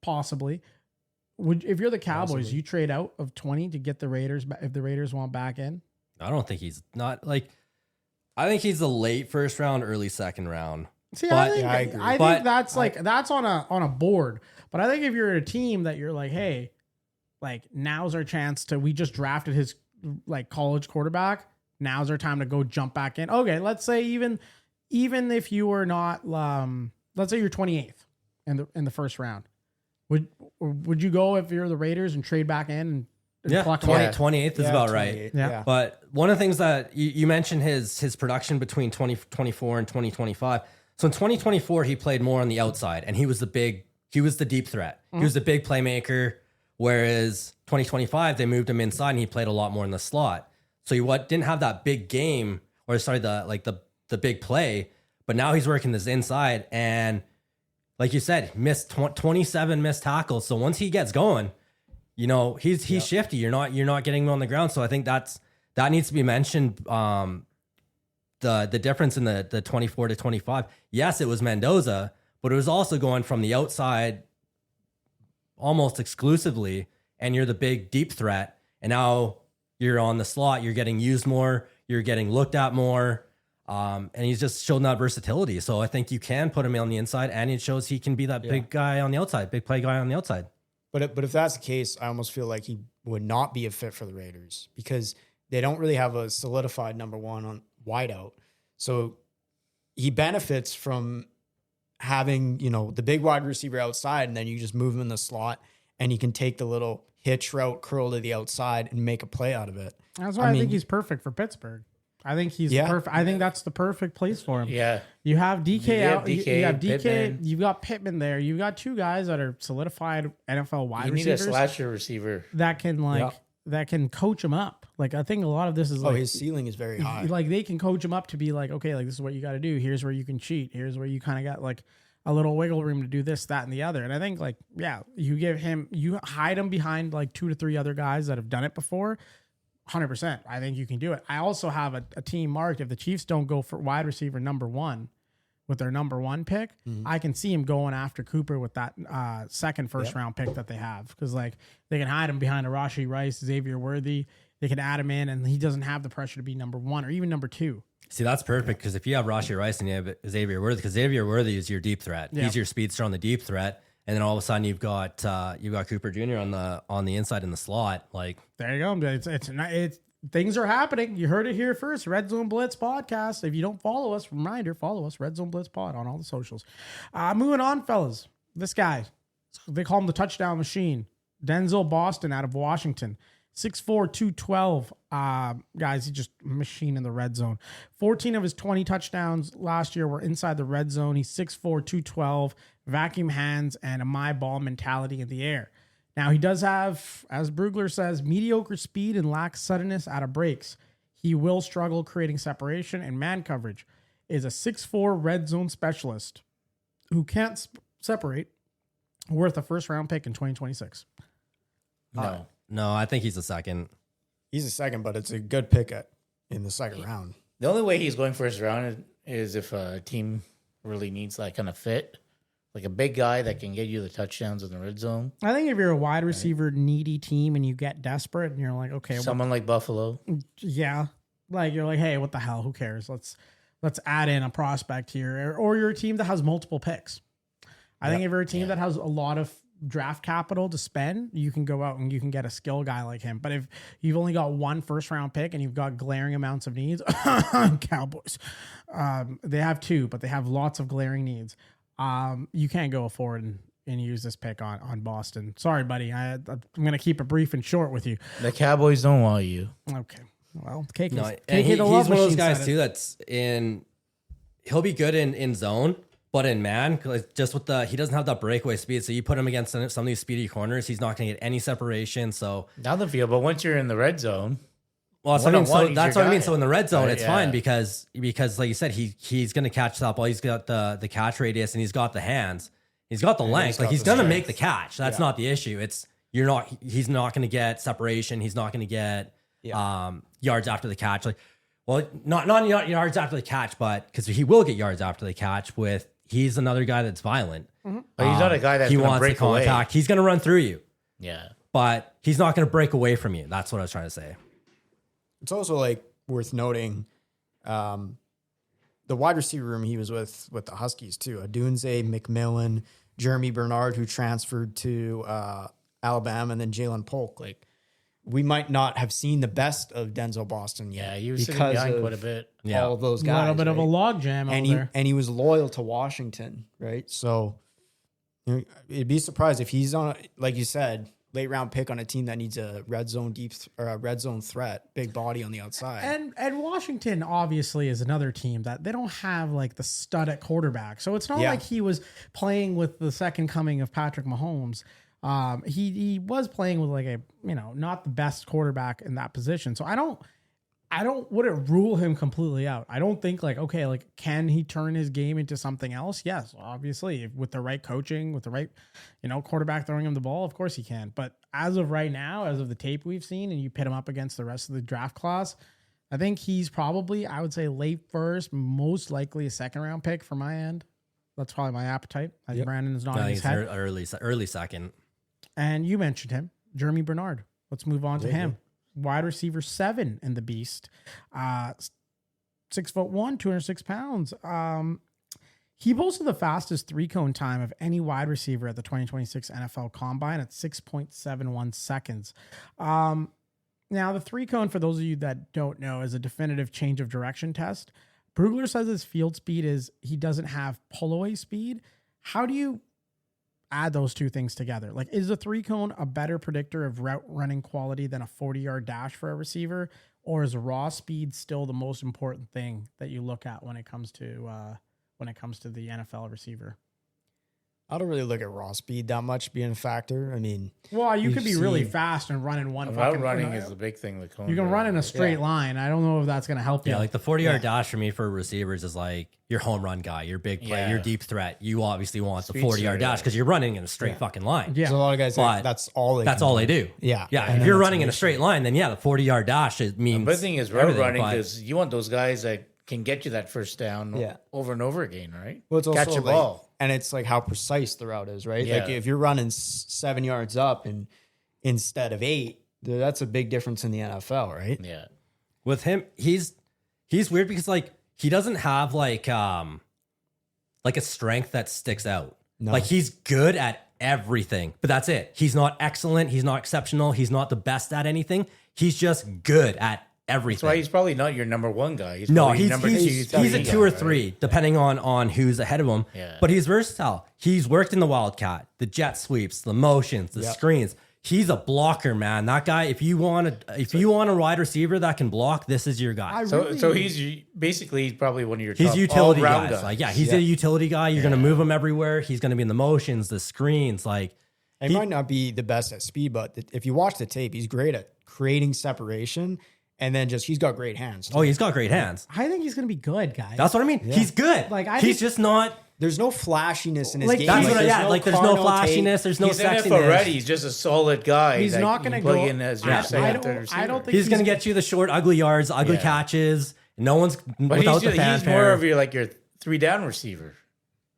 Possibly. If you're the Cowboys, you trade out of 20 to get the Raiders if the Raiders want back in? I don't think he's not like. I think he's a late first round, early second round. See, but, I think that's that's on a board. But I think if you're a team that you're like, hey, like now's our chance to. We just drafted his like college quarterback. Now's our time to go jump back in. Okay, let's say even if you were not, let's say you're 28th in the first round. Would you go if you're the Raiders and trade back in? And 28th is about right. Yeah. But one of the things that you mentioned his production between 2024 and 2025. So in 2024, he played more on the outside, and he was the deep threat. Mm-hmm. He was the big playmaker. Whereas 2025, they moved him inside, and he played a lot more in the slot. So he didn't have that big game, or sorry, the big play. But now he's working this inside, and like you said, missed 27 missed tackles. So once he gets going, he's shifty. You're not getting him on the ground. So I think that needs to be mentioned. The difference in the 24 to 25. Yes, it was Mendoza, but it was also going from the outside almost exclusively, and you're the big deep threat. And now you're on the slot. You're getting used more. You're getting looked at more. And he's just shown that versatility. So I think you can put him on the inside, and it shows he can be that big guy on the outside, big play guy on the outside. But if that's the case, I almost feel like he would not be a fit for the Raiders, because they don't really have a solidified number 1 on wideout. So he benefits from having, the big wide receiver outside, and then you just move him in the slot, and he can take the little hitch route, curl to the outside, and make a play out of it. That's why I think he's perfect for Pittsburgh. I think he's perfect. I think that's the perfect place for him. Yeah. You have DK out. You have DK. Pittman. You've got Pittman there. You've got 2 guys that are solidified NFL wide receivers. You need a slasher receiver that can coach him up. Like, I think a lot of this is his ceiling is very high. Like, they can coach him up to be like, okay, like this is what you got to do. Here's where you can cheat. Here's where you kind of got like a little wiggle room to do this, that, and the other. And I think you hide him behind like 2 to 3 other guys that have done it before. 100%. I think you can do it. I also have a team marked. If the Chiefs don't go for wide receiver number 1 with their number 1 pick, I can see him going after Cooper with that second first round pick that they have. Because like they can hide him behind a Rashee Rice, Xavier Worthy. They can add him in, and he doesn't have the pressure to be number 1 or even number 2. See, that's perfect, because if you have Rashee Rice and you have Xavier Worthy, because Xavier Worthy is your deep threat. Yeah. He's your speedster on the deep threat. And then all of a sudden you've got Cooper Jr. on the inside in the slot. Like, there you go. It's things are happening. You heard it here first. Red Zone Blitz podcast. If you don't follow us, reminder, follow us. Red Zone Blitz pod on all the socials. Moving on, fellas. This guy, they call him the touchdown machine. Denzel Boston out of Washington. 6'4", 212. Guys, he's just a machine in the red zone. 14 of his 20 touchdowns last year were inside the red zone. He's 6'4", 212, vacuum hands, and a my ball mentality in the air. Now, he does have, as Brugler says, mediocre speed and lacks suddenness out of breaks. He will struggle creating separation, and man coverage. Is a 6'4" red zone specialist who can't separate, worth a first-round pick in 2026. No, I think he's a second. He's a second, but it's a good pick in the second round. The only way he's going first round is if a team really needs that kind of fit. Like a big guy that can get you the touchdowns in the red zone. I think if you're a wide receiver needy team and you get desperate and you're like, okay. Someone like Buffalo. Yeah. Like you're like, hey, what the hell? Who cares? Let's add in a prospect here. Or you're a team that has multiple picks. I think if you're a team that has a lot of draft capital to spend, you can go out and you can get a skill guy like him. But if you've only got 1 first round pick and you've got glaring amounts of needs, Cowboys, they have 2, but they have lots of glaring needs. You can't go forward and use this pick on Boston. Sorry, buddy. I'm going to keep it brief and short with you. The Cowboys don't want you. Okay. Well, KK, he's one of those guys too that's he'll be good in zone, But in man, like just with he doesn't have that breakaway speed. So you put him against some of these speedy corners, he's not going to get any separation. So Down the field, but once you're in the red zone, well, that's what I mean. One-on-one, So he's that's your what I mean. guy. So in the red zone, Right, it's yeah. fine because like you said, he's going to catch that ball. He's got the catch radius and he's got the hands. He's got the length. Like got he's the going to strength. make the catch. That's not the issue. He's not going to get separation. He's not going to get yards after the catch. Like, well, not yards after the catch, but because he will get yards after the catch. He's another guy that's violent. but he's not a guy that's He going to wants the break away. contact. He's going to run through you, Yeah. but he's not going to break away from you. That's what I was trying to say. It's also like worth noting the wide receiver room he was with the Huskies too. Adunze, McMillan, Jeremy Bernard, who transferred to Alabama, and then Jalen Polk. Like, we might not have seen the best of Denzel Boston yet. Yeah, he was sitting because behind of quite a bit. Yeah. all of those A guys. little bit of a right? log jam over and there. he was loyal to Washington, right? So it'd be surprised if he's on, like you said, late round pick on a team that needs a red zone or a red zone threat, big body on the outside. And Washington obviously is another team that they don't have like the stud at quarterback. So it's not Yeah. like he was playing with the second coming of Patrick Mahomes. He was playing with like a, not the best quarterback in that position. So wouldn't rule him completely out. I don't think can he turn his game into something else? Yes, obviously, with the right coaching, with the right, quarterback throwing him the ball, of course he can. But as of right now, as of the tape we've seen, and you pit him up against the rest of the draft class, I think he's probably, I would say, late first, most likely a second round pick for my end. That's probably my appetite. As Brandon is I nodding think his it's head. early second. And you mentioned him, Jeremy Bernard. Let's move on to him. Wide receiver 7 in the beast. 6'1", 206 pounds. He boasted the fastest 3-cone time of any wide receiver at the 2026 NFL Combine at 6.71 seconds. Now, the 3-cone, for those of you that don't know, is a definitive change of direction test. Brugler says his field speed he doesn't have pull-away speed. How do you add those two things together? Like, is a 3-cone a better predictor of route running quality than a 40-yard dash for a receiver, or is raw speed still the most important thing that you look at when it comes to the NFL receiver? I don't really look at raw speed that much being a factor. I mean, Well, you could be really seen- fast and running one Route fucking running is the big thing with Cohen. You can run in a straight line. I don't know if that's going to help you. Yeah, like the 40-yard dash for me for receivers is like your home run guy, your big play, Yeah. your deep threat. You obviously want the Speed 40-yard shooter, dash because you're running in a straight fucking line. Yeah. there's a lot of guys But that's all they That's can all they do. Yeah. Yeah. And If then you're that's running in a what straight line, then the 40-yard dash means. But the thing is, route everything, running but- because you want those guys that can get you that first down Yeah. over and over again, right? Well, it's also catch a like- ball. and it's like how precise the route is, right? Yeah. Like if you're running 7 yards up and instead of 8, that's a big difference in the NFL, right? Yeah. With him, he's weird because he doesn't have like a strength that sticks out. No. Like he's good at everything, but that's it. He's not excellent. He's not exceptional. He's not the best at anything. He's just good at everything. That's why he's probably not your number one guy. He's No, probably he's number he's, two, he's a three 2 or guy, 3, right? depending on who's ahead of him. Yeah. But he's versatile. He's worked in the Wildcat, the jet sweeps, the motions, the screens. He's a blocker, man. That guy. If you want a wide receiver that can block, this is your guy. So he's basically probably one of your He's top utility all-round guys. Like he's a utility guy. You're gonna move him everywhere. He's gonna be in the motions, the screens. Like He might not be the best at speed, but if you watch the tape, he's great at creating separation, and then he's got great hands. oh, he's got great hands. I think he's going to be good, guys. That's what I mean. He's good. Like, I he's think- just not. There's no flashiness in his Like, game. That's what. there's Yeah, there's no Carnell flashiness. Tate. There's no He's in it sexiness. already. He's just a solid guy. He's that not you going to plug go in as your I second, third don't receiver. think He's gonna get you the short, ugly yards, ugly Yeah. catches. No one's But without the he's fanfare. more of your 3-down receiver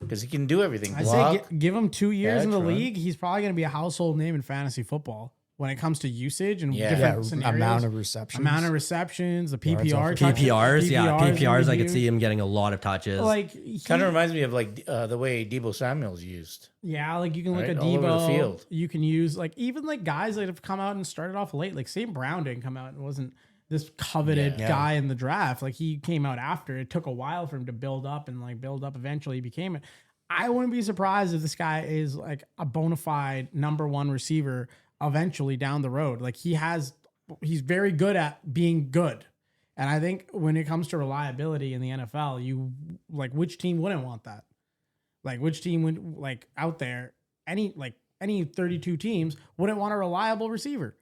because he can do everything. I Block. say give him 2 years in the catch, run. league. He's probably going to be a household name in fantasy football when it comes to usage and Yeah. different Yeah, scenarios. amount of receptions. Amount of receptions, the PPR, PPRs, yeah, PPRs. I could you. see him getting a lot of touches. Like Kind of reminds me of the way Debo Samuel's used. yeah, like you can look Right, at all over the Debo. field. You can use even guys that have come out and started off late. Like St. Brown didn't come out and wasn't this coveted Yeah. guy in the draft. Like he came out after. It took a while for him to build up and build up. Eventually, he became it. I wouldn't be surprised if this guy is like a bona fide number 1 receiver eventually down the road. Like he's very good at being good. And I think when it comes to reliability in the NFL, which team wouldn't want that? Like which team would like out there, any 32 teams wouldn't want a reliable receiver.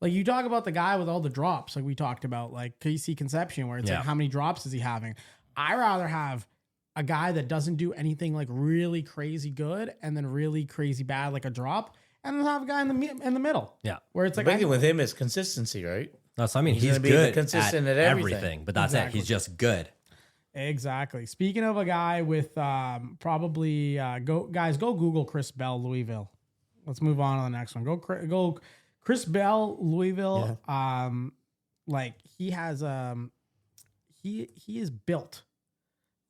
Like you talk about the guy with all the drops, like we talked about, like KC Conception, where it's like, how many drops is he having? I rather have a guy that doesn't do anything like really crazy good and then really crazy bad, like a drop, and then have a guy in the middle. Yeah. Where it's like, the big thing with him is consistency, right? That's, I mean, he's gonna be good consistent at everything. but that's it. He's just good. Exactly. Speaking of a guy with probably go Google Chris Bell, Louisville. Let's move on to the next one. Go Chris Bell, Louisville. Yeah. Like he has he is built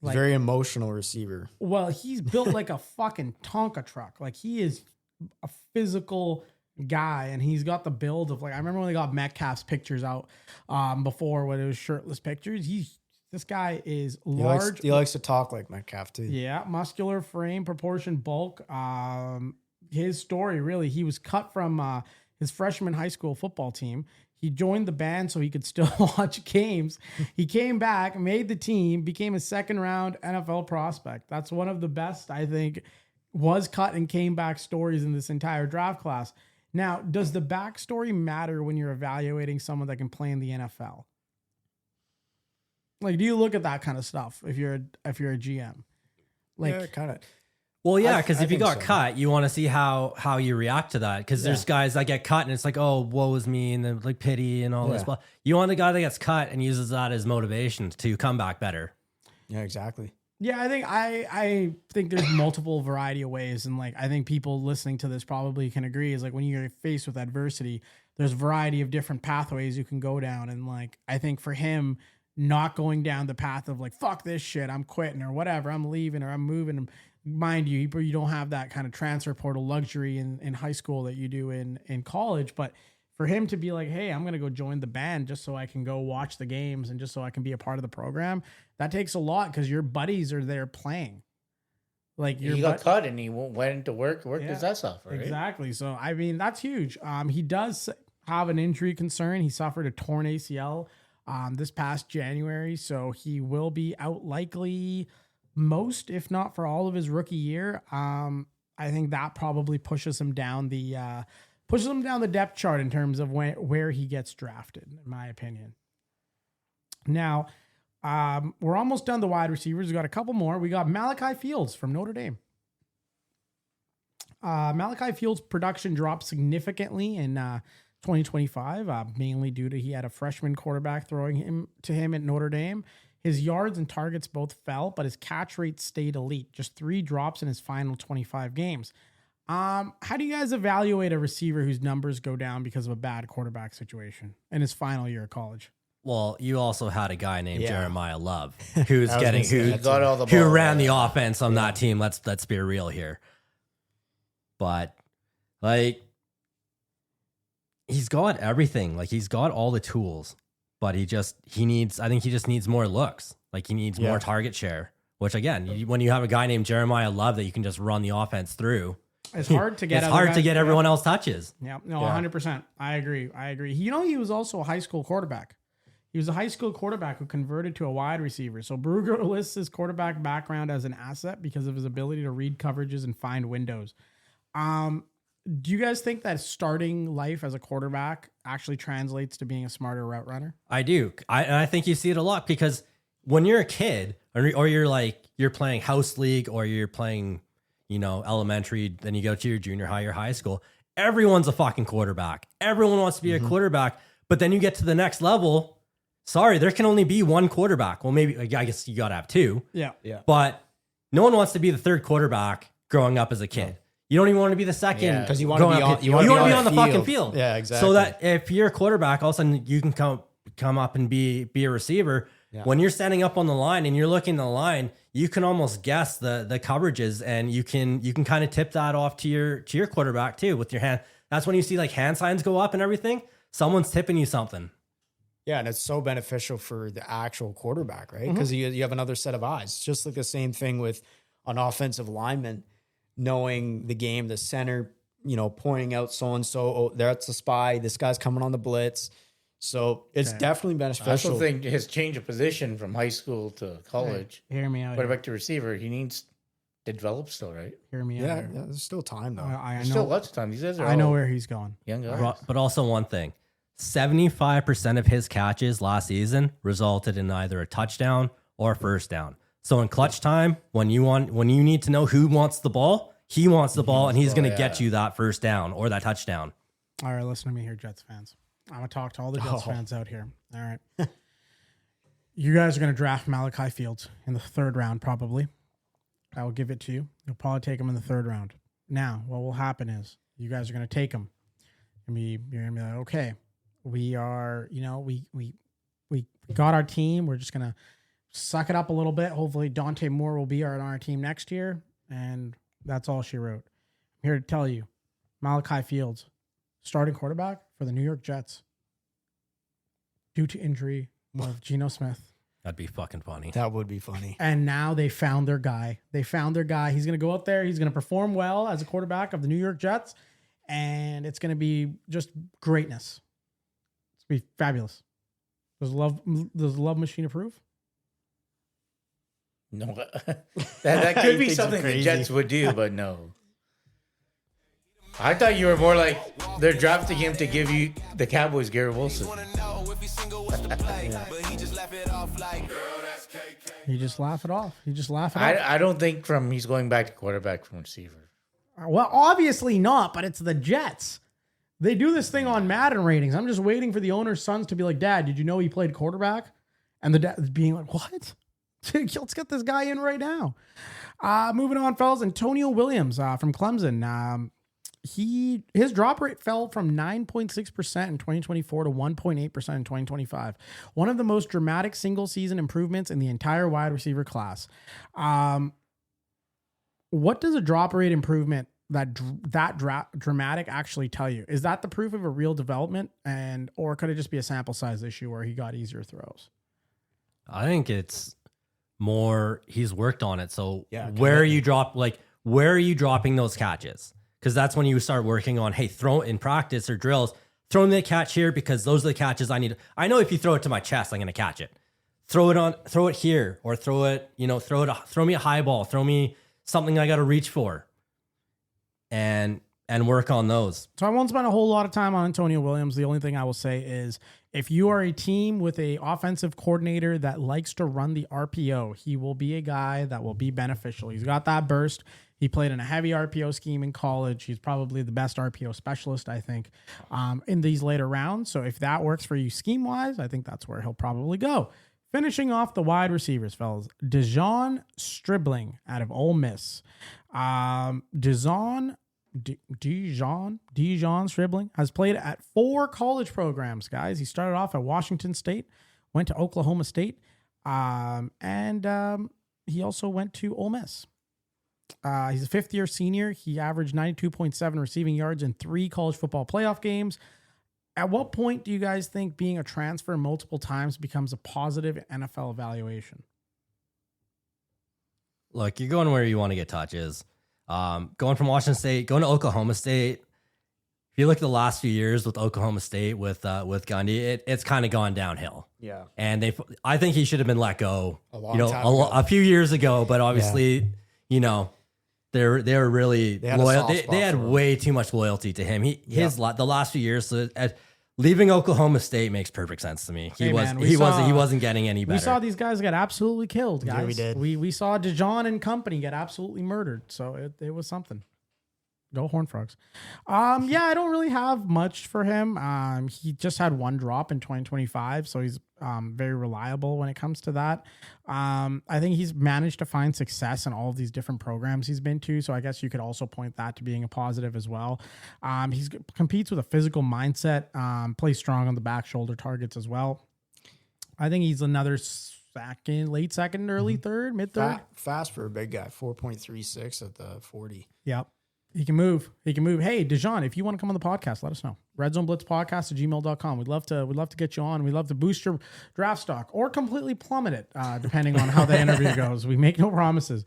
like Very emotional receiver. well, he's built like a fucking Tonka truck. Like he is a physical guy, and he's got the build of like I remember when they got Metcalf's pictures out before when it was shirtless pictures. This guy is large. He likes to talk like Metcalf too. Yeah, muscular frame, proportion, bulk. His story really, he was cut from his freshman high school football team. He joined the band so he could still watch games. He came back, made the team, became a second round NFL prospect. That's one of the best, I think, was cut and came back stories in this entire draft class. Now, does the backstory matter when you're evaluating someone that can play in the NFL? Like, do you look at that kind of stuff if you're a GM? Like, Yeah, kind of. Well, yeah, because I if you think got so. cut, you want to see how you react to that. Because there's guys that get cut and it's like, oh, woe is me, and then like pity and all this. But you want the guy that gets cut and uses that as motivation to come back better. Yeah, exactly. yeah, I think there's multiple variety of ways, and like I think people listening to this probably can agree is like when you're faced with adversity, there's a variety of different pathways you can go down, and like I think for him, not going down the path of like fuck this shit, I'm quitting or whatever, I'm leaving or I'm moving. Mind you don't have that kind of transfer portal luxury in high school that you do in college. But for him to be like, hey, I'm going to go join the band just so I can go watch the games and just so I can be a part of the program, that takes a lot because your buddies are there playing. Like He got cut and he went into worked his ass off, right? Exactly. So, I mean, that's huge. He does have an injury concern. He suffered a torn ACL this past January. So he will be out likely most, if not for all of his rookie year. I think that probably pushes him down the depth chart in terms of where he gets drafted, in my opinion. Now, we're almost done the wide receivers. We got a couple more. We got Makai Fields from Notre Dame. Makai Fields' production dropped significantly in 2025, mainly due to he had a freshman quarterback throwing to him at Notre Dame. His yards and targets both fell, but his catch rate stayed elite. Just 3 drops in his final 25 games. How do you guys evaluate a receiver whose numbers go down because of a bad quarterback situation in his final year of college? Well, you also had a guy named Yeah. Jeremiah Love who Got all the who ball, ran the offense on that team. Let's be real here. But like he's got everything. Like he's got all the tools, but I think he just needs more looks. Like he needs more target share, which again, when you have a guy named Jeremiah Love that you can just run the offense through, It's hard to get. it's hard to get everyone else touches. Yeah, no, 100%. I agree. You know, he was also a high school quarterback. He was a high school quarterback who converted to a wide receiver. So Brugger lists his quarterback background as an asset because of his ability to read coverages and find windows. Do you guys think that starting life as a quarterback actually translates to being a smarter route runner? I do. I think you see it a lot because when you're a kid or you're playing house league or you're playing, elementary, then you go to your junior high or high school, everyone's a fucking quarterback. Everyone wants to be a quarterback, but then you get to the next level. Sorry, there can only be one quarterback. Well, maybe, I guess you got to have 2. Yeah. But no one wants to be the third quarterback growing up as a kid. You don't even want to be the second Because you want to be on the fucking field. field. Yeah, exactly. So that if you're a quarterback, all of a sudden you can come up and be a receiver. Yeah. When you're standing up on the line and you're looking at the line, you can almost guess the coverages, and you can kind of tip that off to your quarterback too with your hand. That's when you see like hand signs go up and everything. Someone's tipping you something. Yeah, and it's so beneficial for the actual quarterback, right? Because you have another set of eyes. It's just like the same thing with an offensive lineman, knowing the game, the center, pointing out so-and-so, oh, that's a spy, this guy's coming on the blitz. So it's definitely I also beneficial. think his change of position from high school to college, Hear me out. quarterback to receiver, he needs develop still, right? Hear me out. Yeah, here. there's still time though. I There's still know. lots of time. These guys are I know all where he's going. young guys. But also one thing, 75% of his catches last season resulted in either a touchdown or a first down. So in clutch time, when you need to know who wants the ball, he wants the ball, and he's going to get you that first down or that touchdown. All right, listen to me here, Jets fans. I'm going to talk to all the Jets fans out here. All right. You guys are going to draft Makai Fields in the 3rd round, probably. I will give it to you. You'll probably take him in the 3rd round. Now, what will happen is you guys are going to take him. You're going to be like, okay, we are, we got our team. We're just going to suck it up a little bit. Hopefully Dante Moore will be on our team next year. And that's all she wrote. I'm here to tell you, Makai Fields, starting quarterback for the New York Jets due to injury of Geno Smith. That'd be fucking funny. That would be funny. And now they found their guy. He's going to go out there. He's going to perform well as a quarterback of the New York Jets. And it's going to be just greatness. It's going to be fabulous. Does the love machine approve? No, that could be Things are something the crazy. Jets would do, but no. I thought you were more like they're drafting him to give you the Cowboys Garrett Wilson. You just laugh it off. I don't think he's going back to quarterback from receiver. Well, obviously not, but it's the Jets. They do this thing on Madden ratings. I'm just waiting for the owner's sons to be like, Dad, did you know he played quarterback? And the dad is being like, what? Let's get this guy in right now. Moving on, fellas. Antonio Williams from Clemson. His drop rate fell from 9.6% in 2024 to 1.8% in 2025. One of the most dramatic single season improvements in the entire wide receiver class. What does a drop rate improvement that dramatic actually tell you? Is that the proof of a real development, or could it just be a sample size issue where he got easier throws? I think it's more he's worked on it. So Yeah, where are you dropping those catches? Because that's when you start working on, hey, throw in practice or drills, throw me a catch here because those are the catches I need. I know if you throw it to my chest, I'm going to catch it. Throw it here, or throw me a high ball, throw me something I got to reach for, and work on those. So I won't spend a whole lot of time on Antonio Williams. The only thing I will say is if you are a team with a offensive coordinator that likes to run the RPO, he will be a guy that will be beneficial. He's got that burst. He played in a heavy RPO scheme in college. He's probably the best RPO specialist, I think, in these later rounds. So if that works for you scheme-wise, I think that's where he'll probably go. Finishing off the wide receivers, fellas. Dejon Stribling out of Ole Miss. Dejon Stribling has played at 4 college programs, guys. He started off at Washington State, went to Oklahoma State, and he also went to Ole Miss. He's a 5th-year senior. He averaged 92.7 receiving yards in 3 college football playoff games. At what point do you guys think being a transfer multiple times becomes a positive NFL evaluation? Look, you're going where you want to get touches. Going from Washington State, going to Oklahoma State. If you look at the last few years with Oklahoma State with Gundy, it's kind of gone downhill. Yeah. And I think he should have been let go a few years ago, but obviously, they were really loyal. They had way too much loyalty to him. The last few years, leaving Oklahoma State makes perfect sense to me. He wasn't getting any better. We saw these guys get absolutely killed, guys. Yeah, we did. We saw Dejon and company get absolutely murdered. So it was something. Go Horned Frogs. Yeah, I don't really have much for him. He just had 1 drop in 2025, so he's very reliable when it comes to that. I think he's managed to find success in all of these different programs he's been to, so I guess you could also point that to being a positive as well. He competes with a physical mindset, plays strong on the back shoulder targets as well. I think he's another late second, early third, mid third. Fast for a big guy, 4.36 at the 40. Yep. He can move. Hey, Dejon, if you want to come on the podcast, let us know. RedZoneBlitzPodcast@gmail.com. We'd love to get you on. We'd love to boost your draft stock or completely plummet it, depending on how the interview goes. We make no promises.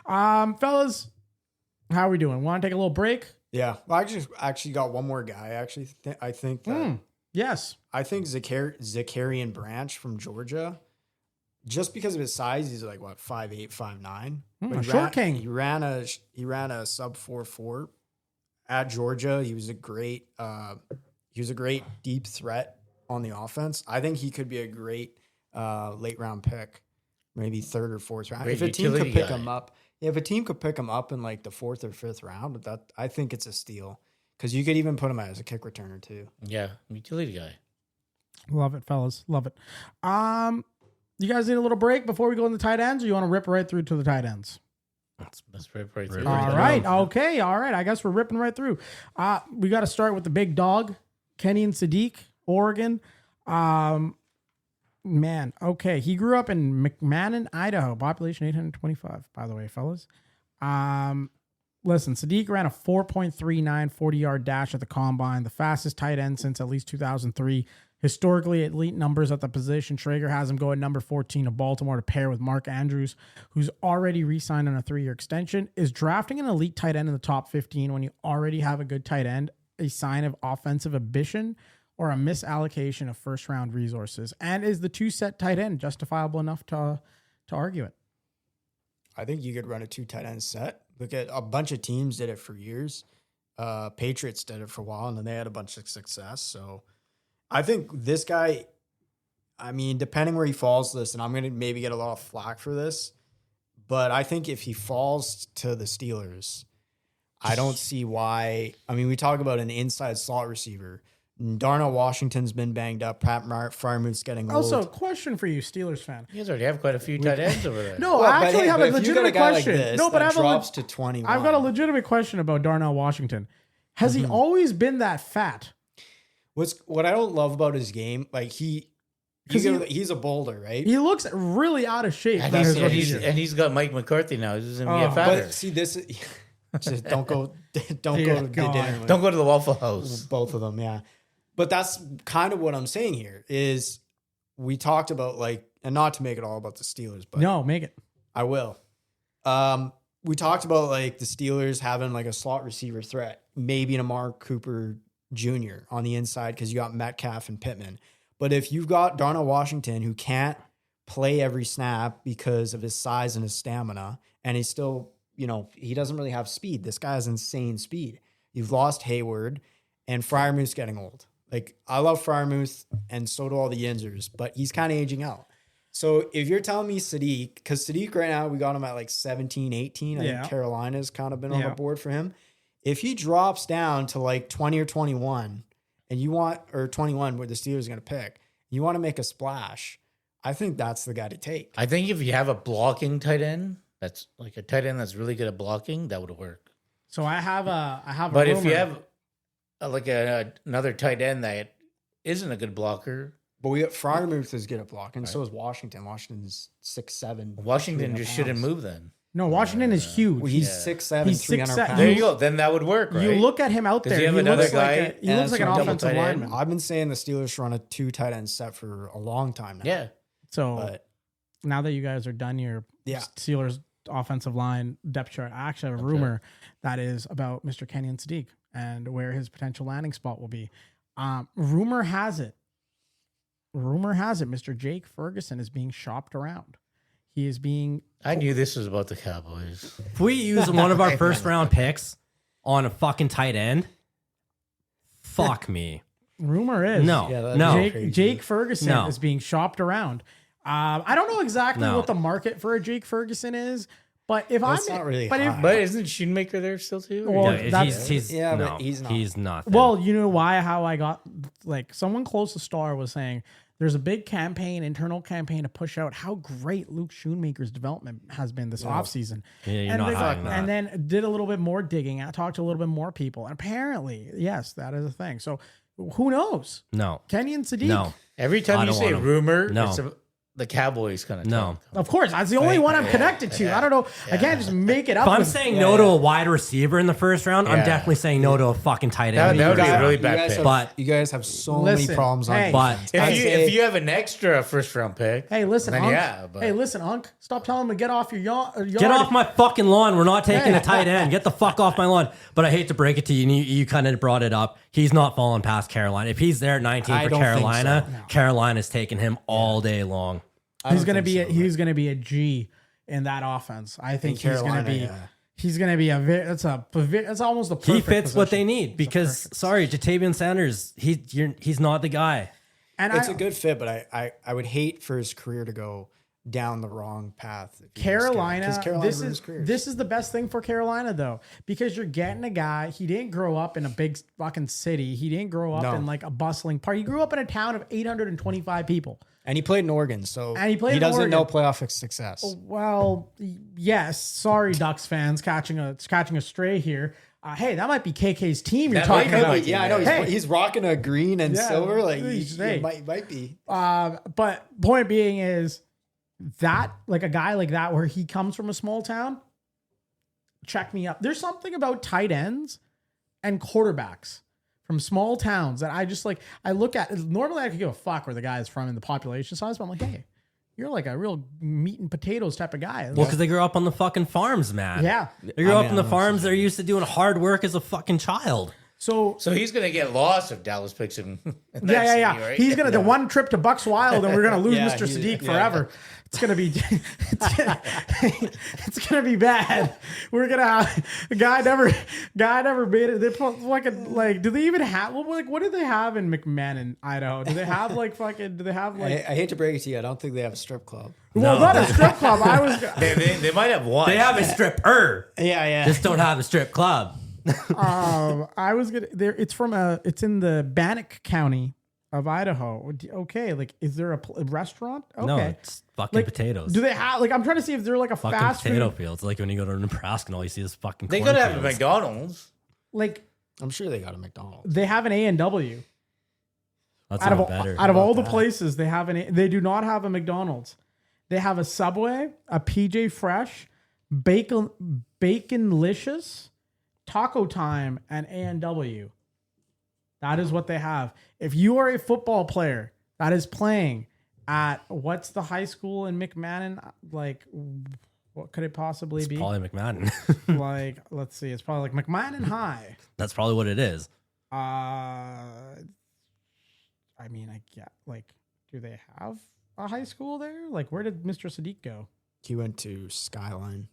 Fellas, how are we doing? Want to take a little break? Yeah. Well, I just actually got one more guy. I think that Yes. I think Zakarian Branch from Georgia. just because of his size, he's like what 5'8", 5'9". But short king. He ran a sub 4.4 at Georgia. He was a great deep threat on the offense. I think he could be a great late round pick, maybe third or fourth round. Great If a team could utility pick guy. him up, if a team could pick him up in like the fourth or fifth round, I think it's a steal because you could even put him as a kick returner too. Yeah, utility guy. Love it, fellas. Love it. You guys need a little break before we go in the tight ends, or you want to rip right through to the tight ends? Let's rip right through. All right. Okay. All right. I guess we're ripping right through. We got to start with the big dog, Kenyon Sadiq, Oregon. Man. Okay. He grew up in McMahon, Idaho, population 825, by the way, fellas. Listen, Sadiq ran a 4.39 40-yard dash at the combine, the fastest tight end since at least 2003. Historically elite numbers at the position. Schrager has him go at number 14 to Baltimore to pair with Mark Andrews, who's already re-signed on a 3-year extension. Is drafting an elite tight end in the top 15 when you already have a good tight end a sign of offensive ambition or a misallocation of first-round resources? And is the two-set tight end justifiable enough to argue it? I think you could run a 2 tight end set. Look at a bunch of teams did it for years. Patriots did it for a while, and then they had a bunch of success. So I think this guy, I mean, depending where he falls this, and I'm going to maybe get a lot of flack for this, but I think if he falls to the Steelers, I don't see why. I mean, we talk about an inside slot receiver. Darnell Washington's been banged up. Pat Fryermuth's getting old. Also, question for you, Steelers fan. You guys already have quite a few tight ends over there. No, I actually have a but if you got legitimate a guy question. Like this, No, but I have drops to 21. I've got a legitimate question about Darnell Washington. Has he always been that fat? What I don't love about his game, like he's a boulder, right? He looks really out of shape. And That is what he's got Mike McCarthy now. He's going to get fatter. But see, this is just don't go to Dear dinner. God. Don't go to the Waffle House. Both of them, yeah. But that's kind of what I'm saying here is we talked about and not to make it all about the Steelers, but No, make it. I will. We talked about the Steelers having a slot receiver threat, maybe an Amari Cooper Jr. on the inside because you got Metcalf and Pittman. But if you've got Darnell Washington who can't play every snap because of his size and his stamina, and he's still, he doesn't really have speed. This guy has insane speed. You've lost Hayward, and Fryermuth's getting old. I love Fryermuth, and so do all the Yinzers, but he's kind of aging out. So if you're telling me Sadiq, because Sadiq right now, we got him at 17, 18. I think Carolina's kind of been on the board for him. If he drops down to 20 or 21, and you want, or 21 where the Steelers are going to pick, you want to make a splash, I think that's the guy to take. I think if you have a blocking tight end, that's a tight end that's really good at blocking, that would work. So I have a But rumor. if you have another tight end that isn't a good blocker, But we got Fryermuth is good at blocking. So is Washington. Washington's 6'7". Washington 300 just pounds. shouldn't move then. No, Washington is huge. Well, he's Yeah. 6'7", He's 300 6'7". pounds. There you go. Then that would work, right? You look at him out 'Cause there. you have He another looks guy, like he looks like an double offensive tight end. lineman. I've been saying the Steelers should run a 2 tight end set for a long time now. Yeah. So But now that you guys are done your Steelers offensive line depth chart, I actually have a rumor that is about Mr. Kenyon Sadiq and where his potential landing spot will be. Rumor has it, Mr. Jake Ferguson is being shopped around. He is being. I knew this was about the Cowboys. If we use one of our first round picks on a fucking tight end, fuck me. Rumor is No. Jake Ferguson No. is being shopped around. I don't know exactly No. what the market for a Jake Ferguson is, but if That's I'm not really but if, high. But isn't Shoemaker there still too? Well, Yeah, that's- he's Yeah, no, but he's not. He's not. well, you know why? How I got someone close to Star was saying there's a big internal campaign to push out how great Luke Shoemaker's development has been this offseason. Yeah, you're and not they- hiding that. and then did a little bit more digging. I talked to a little bit more people, and apparently, yes, that is a thing. So who knows? No. Kenyon Sadiq. No. Every time I you don't say want him. rumor, No. it's the Cowboys kind of No. Of course, that's the only one I'm connected to. I don't know. I can't just make it up. If I'm with- saying no to a wide receiver in the first round, I'm Yeah. definitely saying no to a fucking tight That end. would be a really You bad guys pick. have- But- you guys have so Listen, many problems hey. on But If you have an extra first round pick, Hey, listen, then Unc. yeah. But Hey, listen, Unc. Stop telling him to get off your yard. get off my fucking lawn. We're not taking Hey. a tight end. Get the fuck off my lawn. But I hate to break it to you. And you kind of brought it up. He's not falling past Carolina. If he's there at 19 I for don't think Carolina, so. No. Carolina's taking him all day long. He's gonna be a G in that offense. I think he's gonna be. Yeah. He's gonna be that's almost a perfect He fits what they position. need because Jatavian Sanders, he's not the guy. And It's a good fit, but I would hate for his career to go down the wrong path. Carolina, ruins his career. this is the best thing for Carolina though, because you're getting a guy. He didn't grow up in a big fucking city. He didn't grow up in like a bustling part. He grew up in a town of 825 people. And he played in Oregon, so And he played in doesn't Oregon. know playoff success. Well, yes. Sorry, Ducks fans, catching a stray here. Hey, that might be KK's team you're That talking might be about. my team, Yeah, I know. Hey. He's rocking a green and Yeah, silver. Like hey. he might be. But point being is that like a guy like that where he comes from a small town. Check me up. There's something about tight ends and quarterbacks from small towns that I just like. I look at normally I could give a fuck where the guy is from in the population size, but I'm like, hey, you're like a real meat and potatoes type of guy. Well, because they grew up on the fucking farms, man. Yeah. They grew up on the farms. They're used to doing hard work as a fucking child. So he's gonna get lost if Dallas picks him. yeah. Right? He's gonna the one trip to Bucks Wild, and we're gonna lose Yeah, Mr. he- Sadiq yeah. forever. It's gonna be, it's gonna be bad. We're gonna have a guy never made it. They put like do they even have what do they have in McMahon, Idaho? Do they have I hate to break it to you. I don't think they have a strip club. well, not a strip club. I was They might have one. They have a stripper. Yeah. Just don't have a strip club. I was gonna there. It's in the Bannock County of Idaho. Okay, like is there a restaurant? Okay. No, it's fucking Like, potatoes. Do they have like I'm trying to see if they're like a fucking fast potato food fields? Like when you go to Nebraska and all you see is fucking. They could have a cornfields. McDonald's. like I'm sure they got a McDonald's. they have an A&W. That's Out even of better. all the places they have they do not have a McDonald's. They have a Subway, a PJ Fresh, Baconlicious, Taco Time, and A&W. That is what they have. If you are a football player that is playing at what's the high school in McMahon, like what could it possibly It's be? probably McMahon. Like let's see, it's probably like McMahon High. That's probably what it is. I mean, I get like, do they have a high school there? Like, where did Mr. Sadiq go? He went to Skyline.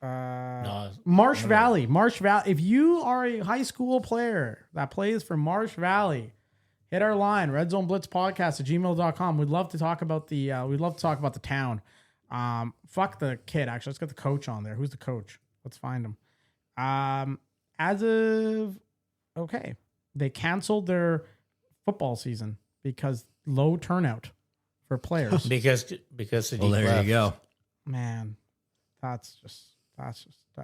Marsh Valley. Marsh Valley. If you are a high school player that plays for Marsh Valley, hit our line, redzoneblitzpodcast@gmail.com. We'd love to talk about the town. Fuck the kid, actually. Let's get the coach on there. Who's the coach? Let's find him. They canceled their football season because low turnout for players. Because Sadiq Well, there left. you go. Man,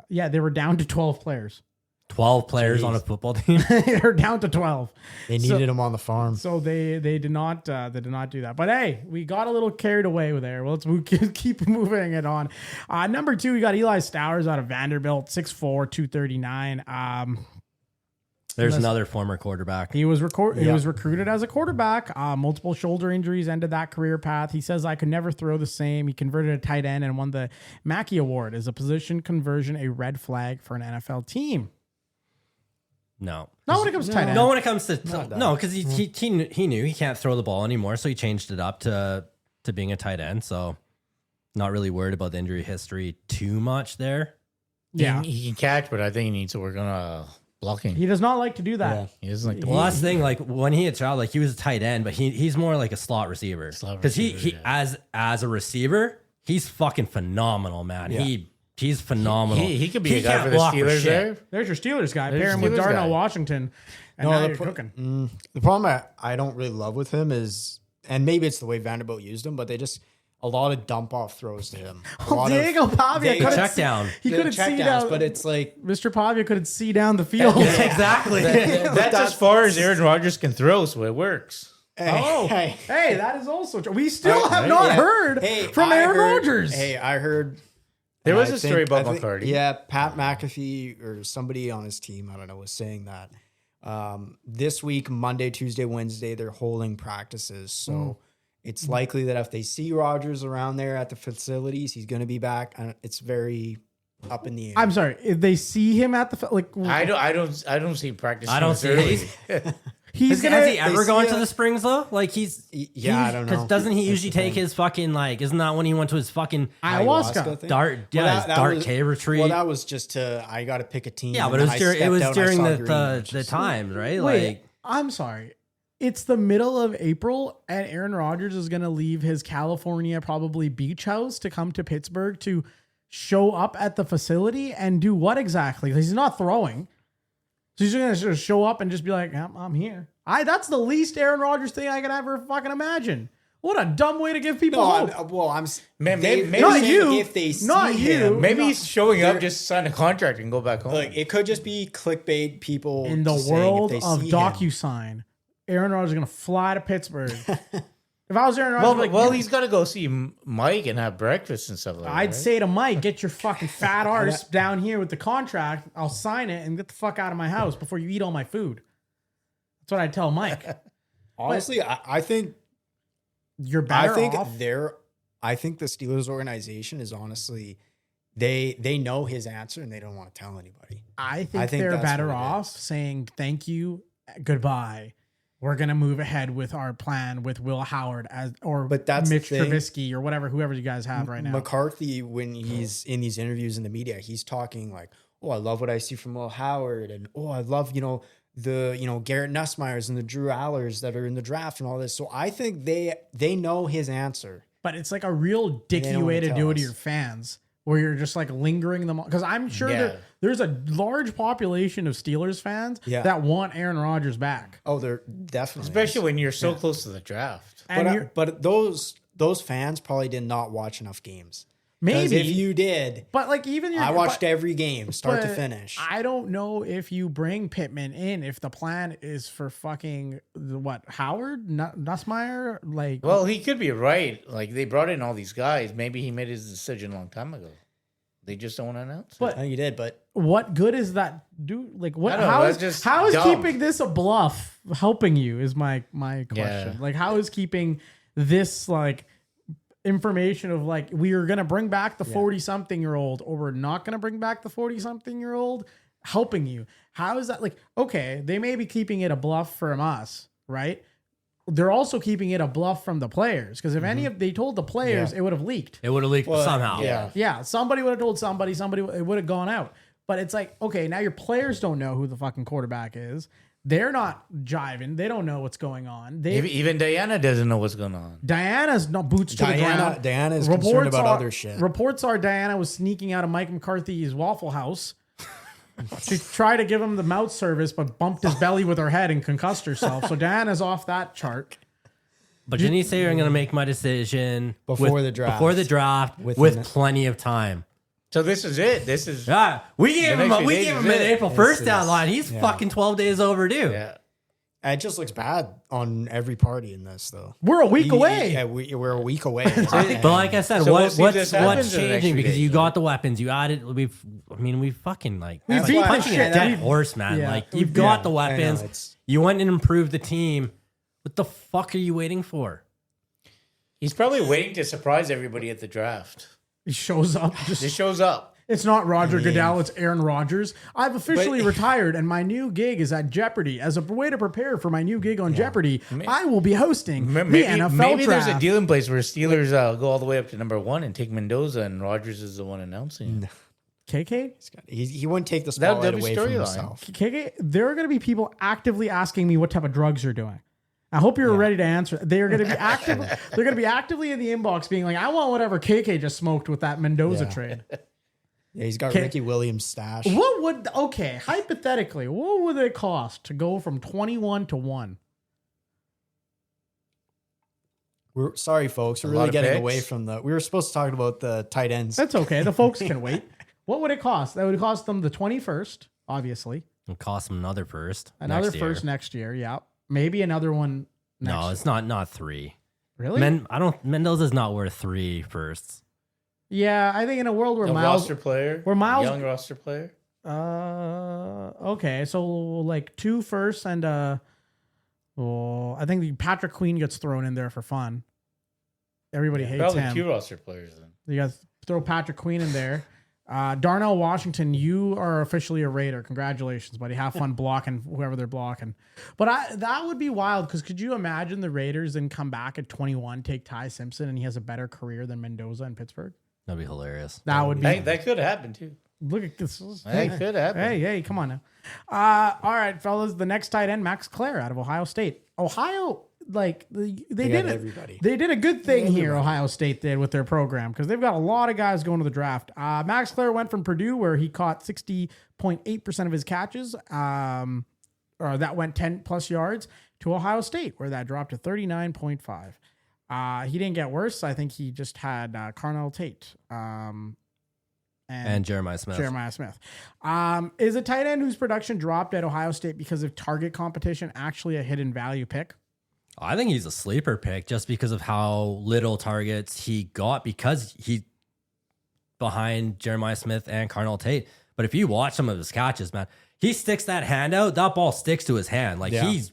yeah, they were down to 12 players. 12 players on a football team. They're down to 12. They needed him on the farm. So they did not do that. But hey, we got a little carried away there. Well, let's keep moving it on. Number 2, we got Eli Stowers out of Vanderbilt, 6'4", 239. There's another former quarterback. He was recruited as a quarterback. Multiple shoulder injuries ended that career path. He says, I could never throw the same. He converted a tight end and won the Mackey Award. Is a position conversion a red flag for an NFL team? No. Not when it comes to tight end. No, when it comes to no, because he knew he can't throw the ball anymore, so he changed it up to being a tight end. So not really worried about the injury history too much there. Yeah. He can catch, but I think he needs to work on blocking. He does not like to do that. He doesn't like to Well, that's the thing. Like when he had child, like he was a tight end, but he's more like a slot receiver. Because he as a receiver, he's fucking phenomenal, man. Yeah. He's phenomenal. He could be a guy can't for the block Steelers shit. there. There's your Steelers guy. There's Pair him your with Steelers Darnell guy. Washington. And now the you're pro- cooking. The problem I don't really love with him is, and maybe it's the way Vanderbilt used him, but they just a lot of dump off throws to him. Diego Pavia couldn't check see- down. He The couldn't see checkdowns, down. but it's like Mr. Pavia couldn't see down the field. Exactly. That's as far as Aaron Rodgers can throw, so it works. Oh, hey. hey, that is also true. We still All have right, not yeah. heard Hey, from I Aaron heard- Rodgers. Hey, I heard There was I a story about I think- McCarty. Yeah, Pat McAfee or somebody on his team, I don't know, was saying that this week, Monday, Tuesday, Wednesday, they're holding practices. So it's likely that if they see Rodgers around there at the facilities, he's going to be back. And it's very up in the air. I'm sorry. If they see him at the like, I don't see practice. I don't see early. He's Has gonna. he ever gone to the Springs though? Like I don't know. Because doesn't he That's usually the take thing. his fucking like? Isn't that when he went to his fucking Ayahuasca thing? dark? Yeah, Well, his that dark was- cave retreat. Well, that was just I got to pick a team. yeah, and but it then was I during stepped out and I during saw the green, which the is- times, right? Wait, Like I'm sorry. It's the middle of April, and Aaron Rodgers is going to leave his California probably beach house to come to Pittsburgh to show up at the facility and do what exactly? 'Cause he's not throwing. So he's going to just show up and just be like, I'm here. That's the least Aaron Rodgers thing I can ever fucking imagine. What a dumb way to give people No, hope. Maybe not saying you. If they see Not you. him, Maybe he's showing up just to sign a contract and go back home. Like it could just be clickbait people In the just saying world if they of see him. DocuSign, Aaron Rodgers is going to fly to Pittsburgh. If I was Aaron Rodgers, well, I'd be like, well, he's got to go see Mike and have breakfast and stuff like that. I'd right? say to Mike, get your fucking fat arse down here with the contract. I'll sign it and get the fuck out of my house before you eat all my food. That's what I'd tell Mike. Honestly, I think You're better off. I think the Steelers organization is honestly they know his answer and they don't want to tell anybody. I think think they're that's better what it off saying thank you, goodbye. We're gonna move ahead with our plan with Will Howard But that's the Mitch thing. Trubisky or whoever you guys have right now. McCarthy, when he's in these interviews in the media, he's talking like, "Oh, I love what I see from Will Howard," and "Oh, I love the Garrett Nussmeyers and the Drew Allers that are in the draft and all this." So I think they know his answer. But it's like a real dicky don't way wanna to tell do it to us. your fans, where you're just like lingering them because I'm sure Yeah. there's a large population of Steelers fans Yeah. that want Aaron Rodgers back. Oh, they're definitely Especially when you're so close to the draft. And But those fans probably did not watch enough games. 'Cause maybe if you did, but like even I watched but- every game, start to but finish. I don't know if you bring Pittman in if the plan is for fucking Howard Nussmeier like. Well, he could be right. Like they brought in all these guys. Maybe he made his decision a long time ago. They just don't want to announce it. But I think you did, but what good is that? Like what? I don't know, How that's is just how is dumb. keeping this a bluff helping you? Is my question. Yeah. Like how is keeping this like information of like we are gonna bring back the 40-something-year-old or we're not gonna bring back the 40-something-year-old helping you? How is that like? Okay, they may be keeping it a bluff from us, right? They're also keeping it a bluff from the players because if any of they told the players, it would have leaked. it would have leaked somehow. Yeah. Yeah, somebody would have told somebody it would have gone out. But it's like, okay, now your players don't know who the fucking quarterback is. They're not jiving. They don't know what's going on. Even Diana doesn't know what's going on. Diana's no boots to the ground. Diana is concerned about other shit. Reports are Diana was sneaking out of Mike McCarthy's Waffle House. She tried to give him the mouth service, but bumped his belly with her head and concussed herself. So Diana's off that chart. But didn't you say I'm going to make my decision Before the draft. Before the draft, with Within it. plenty of time. So this is it. This is Yeah, we gave The him next few we days gave is him an it. April 1st deadline. He's fucking 12 days overdue. yeah. It just looks bad on every party in this, though. We're a week away. Yeah, we're a week away. But like I said, So we'll see if this happens what's in the next changing few because days, you right? got the weapons, you added. We fucking like We like beat the punching a shit. dead horse, man. Yeah. Like you've Yeah, got the I know, weapons. it's- You went and improved the team. What the fuck are you waiting for? He's probably waiting to surprise everybody at the draft. He shows up. Just shows up. It's not Roger Goodell, it's Aaron Rodgers. I've officially retired, and my new gig is at Jeopardy. As a way to prepare for my new gig on Jeopardy, I will be hosting the NFL Maybe there's draft. a deal in place where Steelers go all the way up to number 1 and take Mendoza, and Rodgers is the one announcing. KK? He wouldn't take the That'd spotlight be away from storyline. himself. KK, there are going to be people actively asking me what type of drugs you're doing. I hope you're ready to answer. They're going to be active. They're going to be actively in the inbox being like, I want whatever KK just smoked with that Mendoza trade. Yeah, he's got Okay. Ricky Williams' stash. What would, okay, hypothetically, what would it cost to go from 21 to 1? We're sorry, folks. We're A lot really of getting picks. away from we were supposed to talk about the tight ends. That's okay. The folks can wait. What would it cost? That would cost them the 21st, obviously. It'll cost him another first. Another next year. first next year. Yeah. Maybe another one next No, it's not 3. Really? Mendoza's not worth 3 firsts. Yeah, I think in a world where A Miles. roster player. Where Miles- Young roster player. Okay, so like 2 firsts and I think Patrick Queen gets thrown in there for fun. Everybody hates Probably him. 2 roster players then. You guys throw Patrick Queen in there. Darnell Washington, you are officially a Raider. Congratulations, buddy. Have fun blocking whoever they're blocking. But that would be wild because could you imagine the Raiders then come back at 21, take Ty Simpson, and he has a better career than Mendoza in Pittsburgh? That'd be hilarious. That would be. That could happen too. Look at this. That could happen. Hey, come on now. All right, fellas. The next tight end, Max Clare out of Ohio State. Ohio, like they did it. Everybody. They did a good thing here. Ohio State did with their program because they've got a lot of guys going to the draft. Max Clare went from Purdue where he caught 60.8% of his catches, or that went 10 plus yards, to Ohio State where that dropped to 39.5. He didn't get worse. I think he just had Carnell Tate. And Jeremiah Smith. Is a tight end whose production dropped at Ohio State because of target competition actually a hidden value pick? I think he's a sleeper pick just because of how little targets he got because he behind Jeremiah Smith and Carnell Tate. But if you watch some of his catches, man, he sticks that hand out, that ball sticks to his hand. Like he's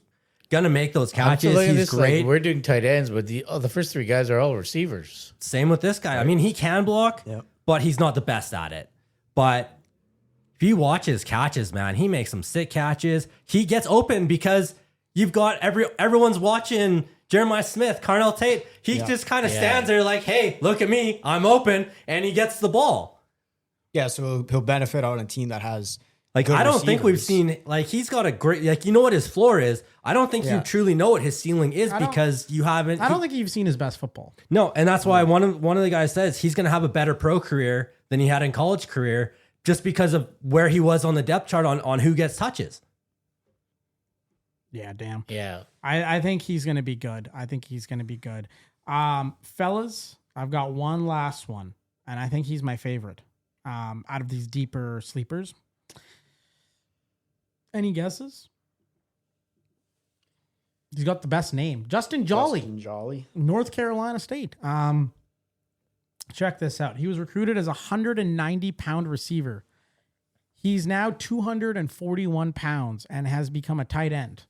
gonna make those catches. He's great. Like, we're doing tight ends, but the first three guys are all receivers. Same with this guy. I mean, he can block, but he's not the best at it. But if you watch his catches, man, he makes some sick catches. He gets open because you've got everyone's watching Jeremiah Smith, Carnell Tate. He just kind of stands there like, hey, look at me. I'm open. And he gets the ball. Yeah, so he'll benefit on a team that has like, I don't think we've seen, like, he's got a great, like, you know what his floor is. I don't think you truly know what his ceiling is because you haven't. I don't think you've seen his best football. No, and that's why one of the guys says he's going to have a better pro career than he had in college career just because of where he was on the depth chart on who gets touches. Yeah, damn. Yeah. I think he's going to be good. Fellas, I've got one last one, and I think he's my favorite out of these deeper sleepers. Any guesses? He's got the best name. Justin Jolly. North Carolina State. Check this out. He was recruited as a 190-pound receiver. He's now 241 pounds and has become a tight end.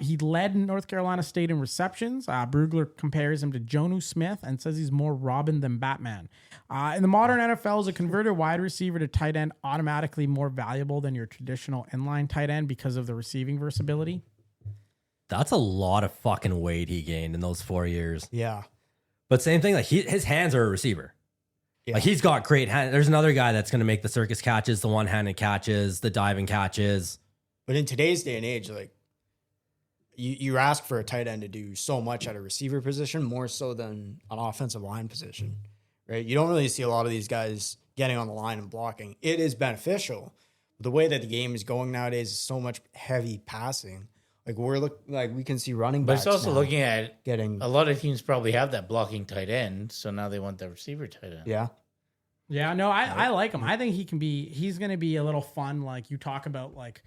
He led North Carolina State in receptions. Brugler compares him to Jonnu Smith and says he's more Robin than Batman. In the modern NFL, is a converted wide receiver to tight end automatically more valuable than your traditional inline tight end because of the receiving versatility? That's a lot of fucking weight he gained in those 4 years. Yeah. But same thing, like his hands are a receiver. Yeah. Like he's got great hands. There's another guy that's going to make the circus catches, the one-handed catches, the diving catches. But in today's day and age, like, you ask for a tight end to do so much at a receiver position, more so than an offensive line position, right? You don't really see a lot of these guys getting on the line and blocking. It is beneficial. The way that the game is going nowadays is so much heavy passing. Like we can see running backs. But it's also looking at getting a lot of teams probably have that blocking tight end, so now they want the receiver tight end. Yeah. Yeah, no, I like him. I think he's going to be a little fun. Like you talk about, like,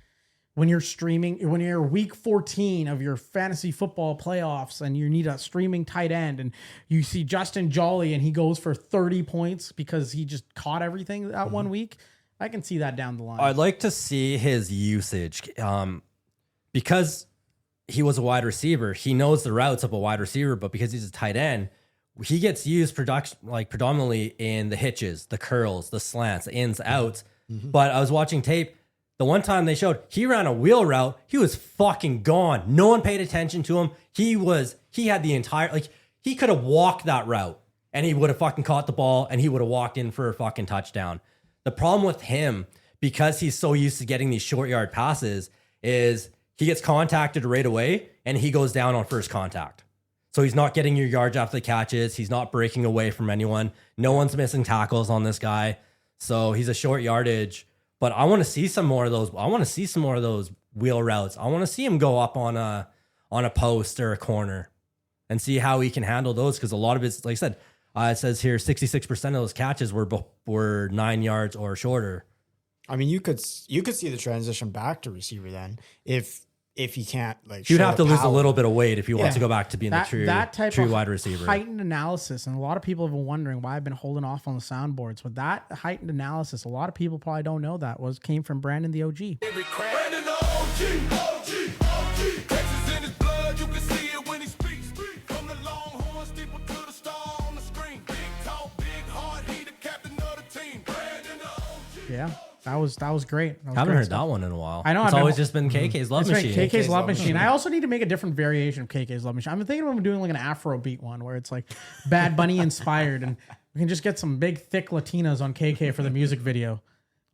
when you're week 14 of your fantasy football playoffs and you need a streaming tight end and you see Justin Jolly and he goes for 30 points because he just caught everything that 1 week. I can see that down the line. I'd like to see his usage because he was a wide receiver. He knows the routes of a wide receiver, but because he's a tight end, he gets used predominantly in the hitches, the curls, the slants, the ins, outs. But I was watching tape. The one time they showed he ran a wheel route, he was fucking gone. No one paid attention to him. He had the entire, like, he could have walked that route and he would have fucking caught the ball and he would have walked in for a fucking touchdown. The problem with him, because he's so used to getting these short yard passes, is he gets contacted right away and he goes down on first contact. So he's not getting your yards after the catches. He's not breaking away from anyone. No one's missing tackles on this guy. So he's a short yardage. But I want to see some more of those. I want to see some more of those wheel routes. I want to see him go up on a post or a corner and see how he can handle those. Because a lot of it's, like I said, it says here 66% of those catches were 9 yards or shorter. I mean, you could see the transition back to receiver then if he can't, like, you'd have to lose a little bit of weight if you want to go back to being the true wide receiver. Heightened analysis, and a lot of people have been wondering why I've been holding off on the soundboards. With that heightened analysis, a lot of people probably don't know that came from Brandon the OG. Brandon the OG. Texas in his blood, you can see it when he speaks. From the Longhorn steeple to the star on the screen. Big talk, big heart, he the captain of the team. Brandon Yeah, that was great. That was Haven't great heard stuff. that one in a while. I know, It's I've always been- just been KK's Love That's right, Machine. KK's Love Machine. I also need to make a different variation of KK's Love Machine. I'm thinking of doing like an Afrobeat one where it's like Bad Bunny inspired, and we can just get some big thick Latinas on KK for the music video.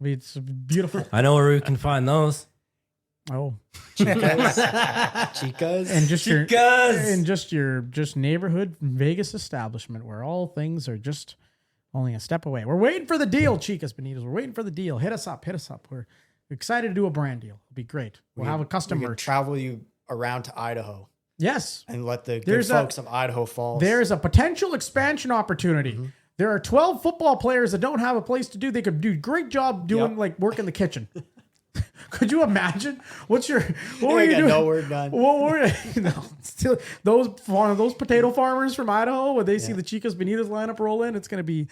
It's beautiful. I know where we can find those. Oh, Chicas. and just Chicas! your neighborhood Vegas establishment where all things are just only a step away. We're waiting for the deal, Chicas Bonitas. We're waiting for the deal. Hit us up. We're excited to do a brand deal. It'll be great. We'll have a custom We could merch. travel you around to Idaho Yes. and let the There's good folks of Idaho Falls. There's a potential expansion opportunity. There are 12 football players that don't have a place to do. They could do a great job doing like work in the kitchen. Could you imagine? What were you got doing? no word done. What were still those potato farmers from Idaho when they see the Chicas Bonitas lineup roll in? It's gonna be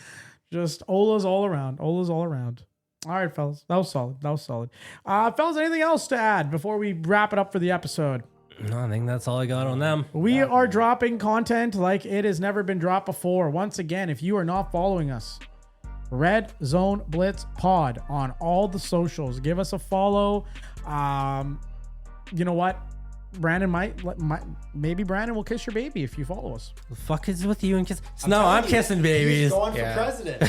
just Ola's all around. Ola's all around. All right, fellas, that was solid. Fellas, anything else to add before we wrap it up for the episode? No, I think that's all I got on them. We are dropping content like it has never been dropped before. Once again, if you are not following us, Red Zone Blitz Pod on all the socials. Give us a follow. You know what? Brandon maybe Brandon will kiss your baby if you follow us. The fuck is with you and kiss? No, I'm kissing babies. He's going for president.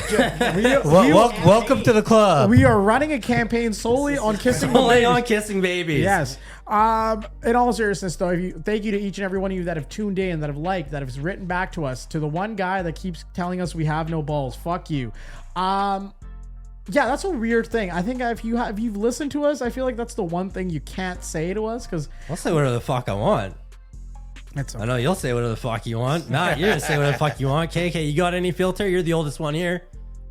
Welcome to the club. We are running a campaign solely on kissing the Only babies. on kissing babies. Yes. In all seriousness, though, thank you to each and every one of you that have tuned in, that have liked, that have written back to us. To the one guy that keeps telling us we have no balls, fuck you. Yeah, that's a weird thing. I think if you've listened to us, I feel like that's the one thing you can't say to us because I'll say whatever the fuck I want. it's I know you'll say whatever the fuck you want. Matt, you're gonna say whatever the fuck you want. KK, you got any filter? You're the oldest one here.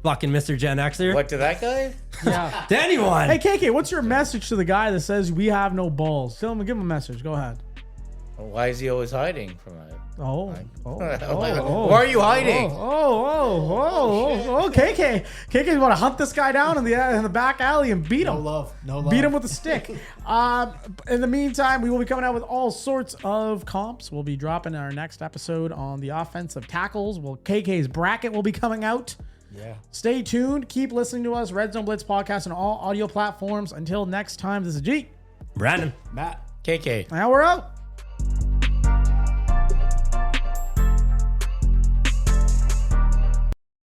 Fucking Mr. Gen Xer. What to that guy? yeah. To anyone. Hey KK, what's your message to the guy that says we have no balls? Give him a message. Go ahead. Why is he always hiding from it? Why Why are you hiding? KK's want to hunt this guy down in the back alley and beat him. No love. Beat him with a stick. In the meantime, we will be coming out with all sorts of comps. We'll be dropping our next episode on the offensive tackles. KK's bracket will be coming out. Yeah. Stay tuned. Keep listening to us. Red Zone Blitz podcast on all audio platforms. Until next time, this is G. Brandon. Matt. KK. Now we're out.